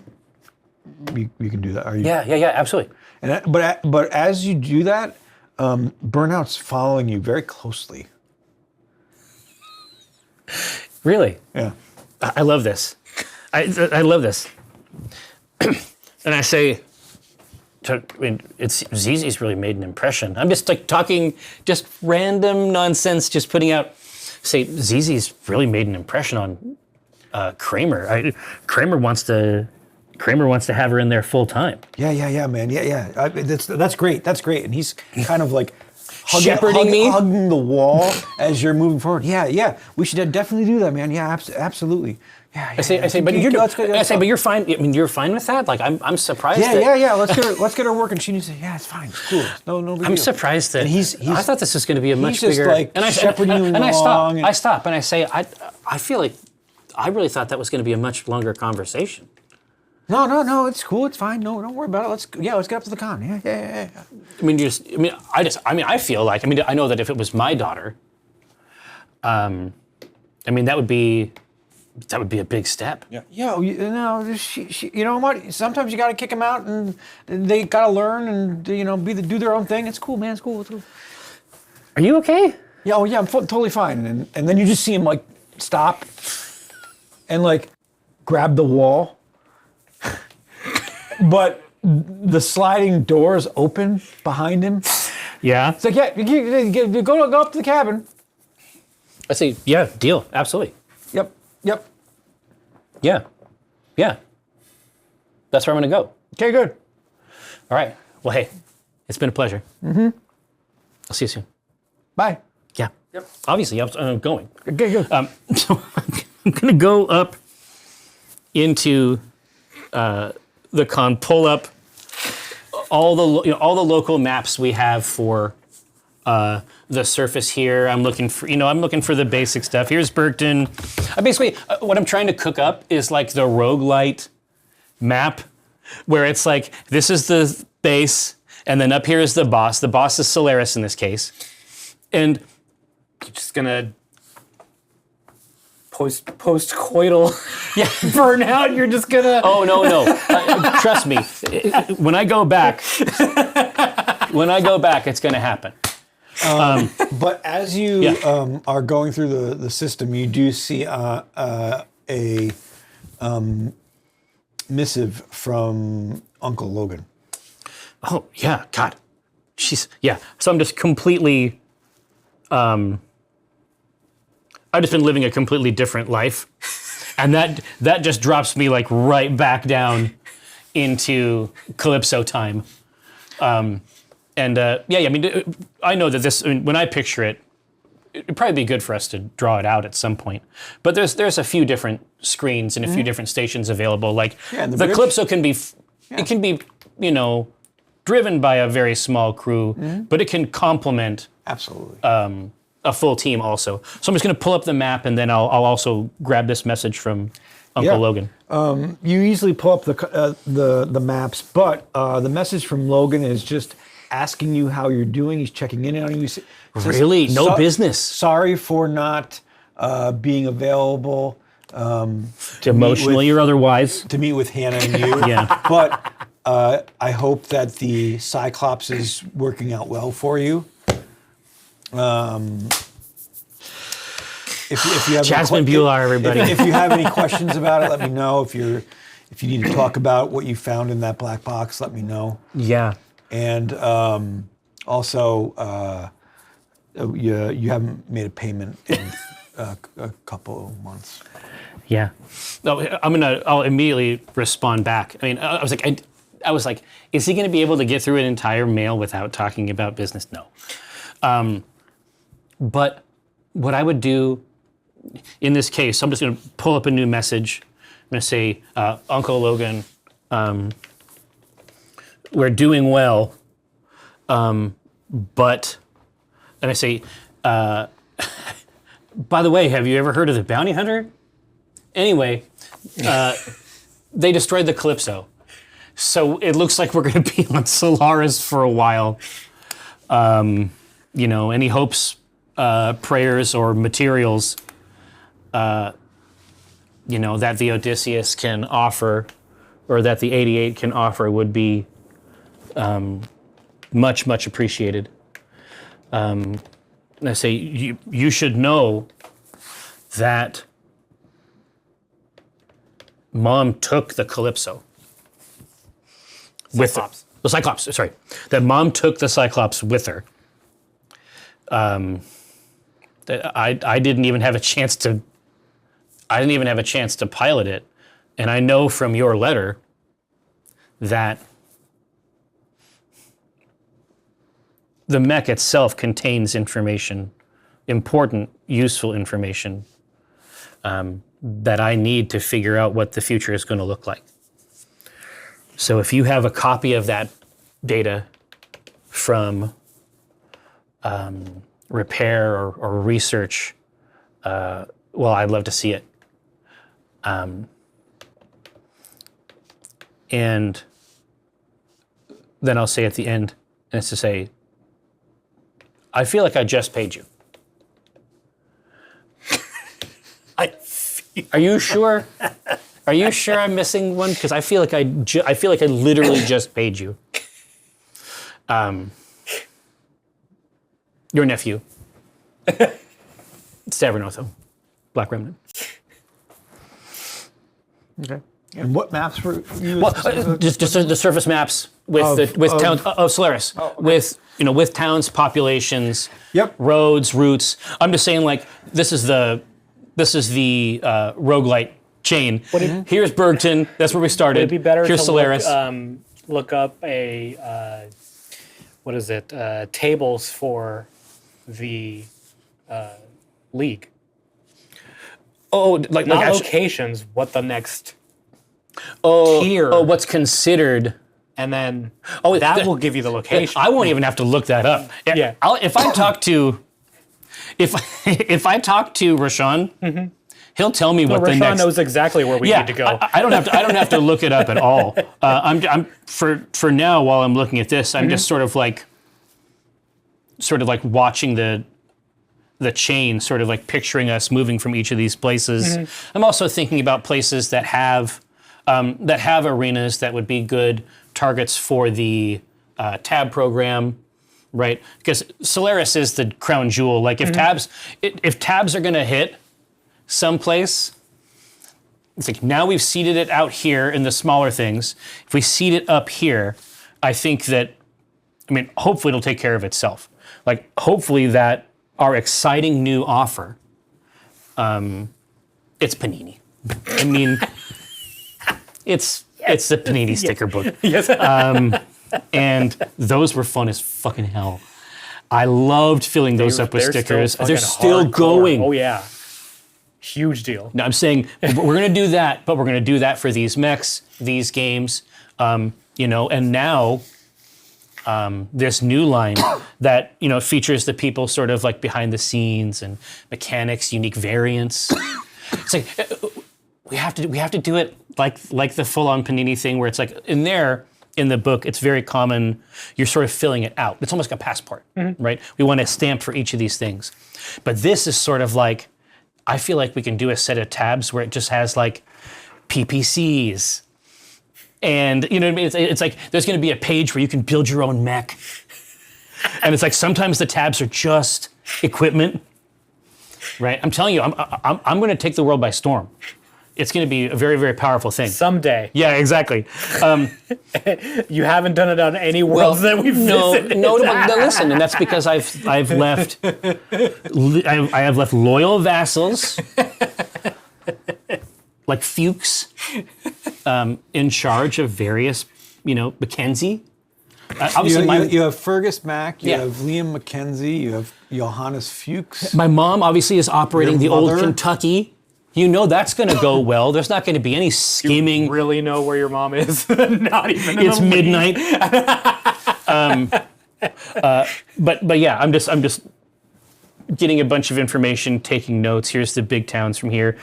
you can do that. Are you? Yeah, absolutely. And but as you do that, Burnout's following you very closely. Really? Yeah. I love this. I love this. And I say, Zizi's really made an impression. I'm just like talking, just random nonsense, just putting out. Say, Zizi's really made an impression on Kramer. Kramer wants to have her in there full time. Yeah, man. Yeah. That's great. That's great. And he's kind of like shepherding me, hugging the wall as you're moving forward. Yeah. We should definitely do that, man. Yeah, absolutely. Yeah. I say, but you're fine. I mean, you're fine with that. Like, I'm surprised. Yeah. Let's get her working. She needs to. Yeah, it's fine. It's cool. No big I'm deal. surprised that And I thought this was going to be a much just bigger. like shepherding you along. I stop and I say, I feel like I really thought that was going to be a much longer conversation. No. It's cool. It's fine. No, don't worry about it. Let's get up to the con. Yeah. I feel like. I know that if it was my daughter, that would be a big step. Yeah. She, you know what? Sometimes you got to kick them out, and they got to learn and do their own thing. It's cool, man. It's cool. Are you okay? Yeah. Oh yeah. I'm totally fine. And then you just see him like stop and like grab the wall. But the sliding doors open behind him. Yeah. It's like, you go up to the cabin. I say, yeah, deal, absolutely. Yep. Yeah. That's where I'm going to go. Okay, good. All right. Well, hey, it's been a pleasure. Mm-hmm. I'll see you soon. Bye. Yeah. Yep. Obviously, I'm going. Okay, good. So I'm going to go up into the con, pull up all the local maps we have for the surface here. I'm looking for the basic stuff. Here's Bergton. Basically, what I'm trying to cook up is like the roguelite map, where it's like this is the base, and then up here is the boss. The boss is Solaris in this case, and You're just gonna post-coital burnout. You're just gonna. Oh no! Trust me. When I go back, it's going to happen. But as you are going through the system, you do see a missive from Uncle Logan. Oh yeah, God. So I'm just completely. I've just been living a completely different life, and that just drops me like right back down into Calypso time. I mean, I know that this. I mean, when I picture it, it'd probably be good for us to draw it out at some point. But there's a few different screens and a few different stations available. Like the Calypso can be, it can be, driven by a very small crew, but it can complement Absolutely. A full team also. So I'm just going to pull up the map, and then I'll also grab this message from Uncle Logan. You easily pull up the maps, but the message from Logan is just asking you how you're doing. He's checking in on you. He says, Really? No business. Sorry for not being available Emotionally or otherwise. to meet with Hannah and you. Yeah. But I hope that the Cyclops is working out well for you. If you have Jasmine Bular, everybody. If you have any questions about it, let me know. If you need to talk about what you found in that black box, let me know. Yeah. And also, you haven't made a payment in a couple of months. Yeah. No, I'll immediately respond back. I mean, I was like, is he going to be able to get through an entire mail without talking about business? No. But what I would do in this case, I'm just going to pull up a new message. I'm going to say, Uncle Logan, we're doing well, but, and I say, by the way, have you ever heard of the bounty hunter? Anyway, they destroyed the Calypso. So it looks like we're going to be on Solaris for a while. Any hopes, prayers, or materials, that the Odysseus can offer, or that the 88 can offer, would be much, much appreciated. And I say, you should know that Mom took the Calypso. Cyclops. The Cyclops, sorry. That Mom took the Cyclops with her. I didn't even have a chance to pilot it. And I know from your letter that the mech itself contains information, important, useful information, that I need to figure out what the future is going to look like. So if you have a copy of that data from repair or research, I'd love to see it. And then I'll say at the end, and it's to say, I feel like I just paid you. Are you sure? Are you sure I'm missing one? Because I feel like I literally just paid you. Your nephew, Stavernotho, Black Remnant. Okay. And what maps were you? Just the surface maps with towns of Solaris, with towns, populations, roads, routes. I'm just saying, like, this is the roguelite chain. Here's Bergton. That's where we started. Would it be better Here's to Solaris. look up a tables for the league? Oh, Not locations. What the next tier? Oh, what's considered? And then that will give you the location. I won't even have to look that up. Yeah. If I talk to Rashawn, he'll tell me what the Rashawn next. knows exactly where we need to go. I don't have to look it up at all. I'm for now, while I'm looking at this, I'm just sort of like watching the the chain, sort of like picturing us moving from each of these places. I'm also thinking about places that have arenas that would be good targets for the tab program, right? Because Solaris is the crown jewel. Like if tabs are going to hit someplace, it's like now we've seeded it out here in the smaller things. If we seed it up here, I think that, I mean, hopefully it'll take care of itself. Like hopefully that our exciting new offer, it's Panini. I mean, it's the Panini sticker book. Yes. And those were fun as fucking hell. I loved filling those up with stickers. They're still going. Oh yeah. Huge deal. No, I'm saying we're going to do that, but we're going to do that for these mechs, these games, and now this new line that features the people sort of like behind the scenes and mechanics, unique variants. It's like we have to do it like the full-on Panini thing, where it's like in the book, it's very common. You're sort of filling it out. It's almost like a passport, right? We want a stamp for each of these things, but this is sort of like. I feel like we can do a set of tabs where it just has like PPCs. And you know what I mean? It's like there's going to be a page where you can build your own mech. And it's like sometimes the tabs are just equipment, right? I'm telling you, I'm going to take the world by storm. It's going to be a very, very powerful thing. Someday. Yeah, exactly. You haven't done it on any worlds that we've visited. No, listen, and that's because I've left I have left loyal vassals like Fuchs in charge of various, Mackenzie. Obviously, you have Fergus Mack, you Yeah. have Liam McKenzie, you have Johannes Fuchs. my mom obviously is operating Your the old mother? Kentucky. That's going to go well. There's not going to be any scheming. Really know where your mom is? Not even. It's midnight. But yeah, I'm just getting a bunch of information, taking notes. Here's the big towns from here.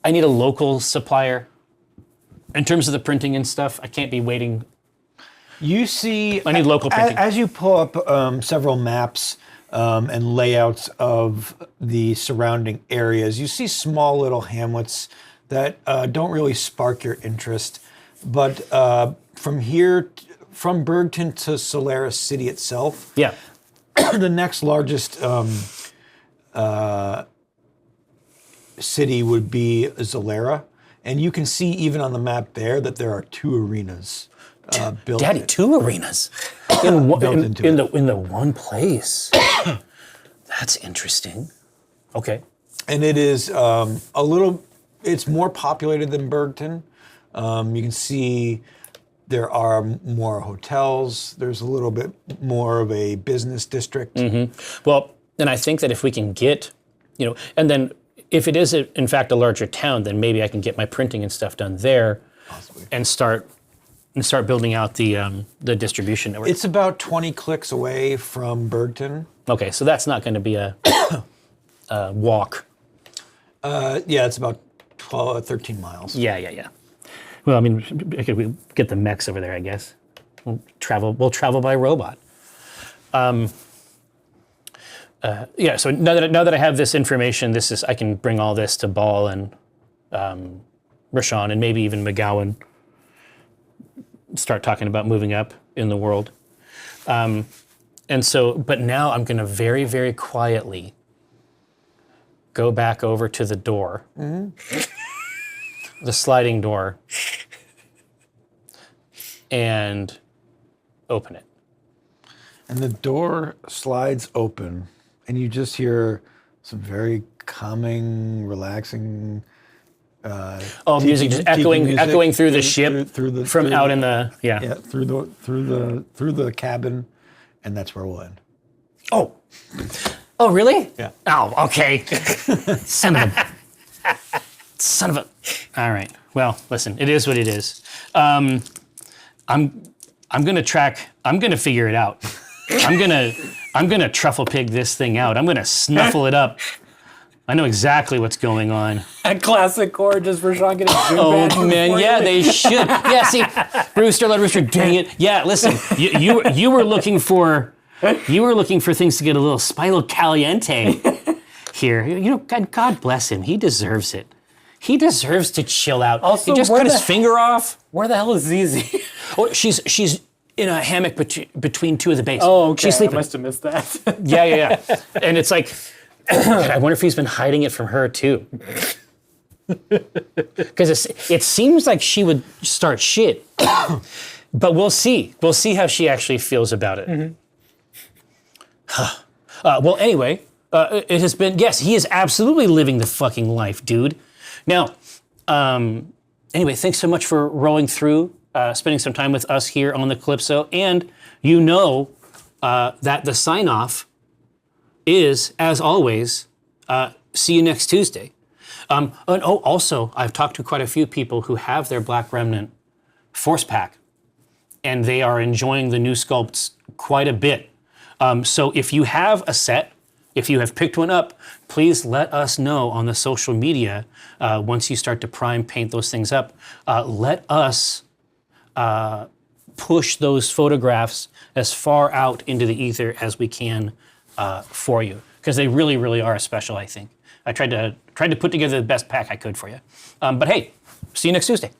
I need a local supplier. In terms of the printing and stuff, I can't be waiting. You see, I need local printing. As you pull up several maps and layouts of the surrounding areas, you see small little hamlets that don't really spark your interest. But from Bergton to Solaris City itself, Yeah. the next largest city would be Zalera. And you can see even on the map there that there are 2 arenas built. Daddy, 2 arenas in the one place. That's interesting. Okay. And it is it's more populated than Bergton. You can see there are more hotels. There's a little bit more of a business district. Well, and I think that if we can get, and then if it is in fact a larger town, then maybe I can get my printing and stuff done there, Possibly. and start building out the distribution network. It's about 20 clicks away from Bergton. Okay, so that's not going to be a walk. Yeah, it's about 13 miles. Yeah. Well, I mean, we get the mechs over there, I guess. We'll travel by robot. Yeah. So now that I have this information, I can bring all this to Ball and Rashawn and maybe even McGowan. Start talking about moving up in the world. But now I'm going to very, very quietly go back over to the door, the sliding door, and open it. And the door slides open, and you just hear some very calming, relaxing. Music just echoing through the ship through out in the through the cabin, and that's where we'll end. Oh, really? Yeah. Oh, okay. Son of a. All right. Well, listen. It is what it is. I'm gonna track. I'm gonna figure it out. I'm gonna truffle pig this thing out. I'm gonna snuffle it up. I know exactly what's going on. A classic core just for Sean getting Oh man, yeah, they should. Yeah, see, Rooster, dang it. Yeah, listen, you were looking for You were looking for things to get a little spinal caliente here. You know, God bless him. He deserves it. He deserves to chill out. Also, he just where cut the- his finger off. Where the hell is Zizi? Oh, she's in a hammock between two of the bays. Oh, okay. She's sleeping. I must have missed that. Yeah. And it's like, I wonder if he's been hiding it from her too. Because it seems like she would start shit. But we'll see. We'll see how she actually feels about it. Well, anyway, it has been, yes, he is absolutely living the fucking life, dude. Now, anyway, thanks so much for rolling through, spending some time with us here on the Calypso. And you know that the sign-off is, as always, see you next Tuesday. And also, I've talked to quite a few people who have their Black Remnant Force Pack, and they are enjoying the new sculpts quite a bit. So if you have a set, if you have picked one up, please let us know on the social media once you start to prime paint those things up. Let us push those photographs as far out into the ether as we can for you, because they really, really are special, I think. I tried to put together the best pack I could for you. But hey, see you next Tuesday.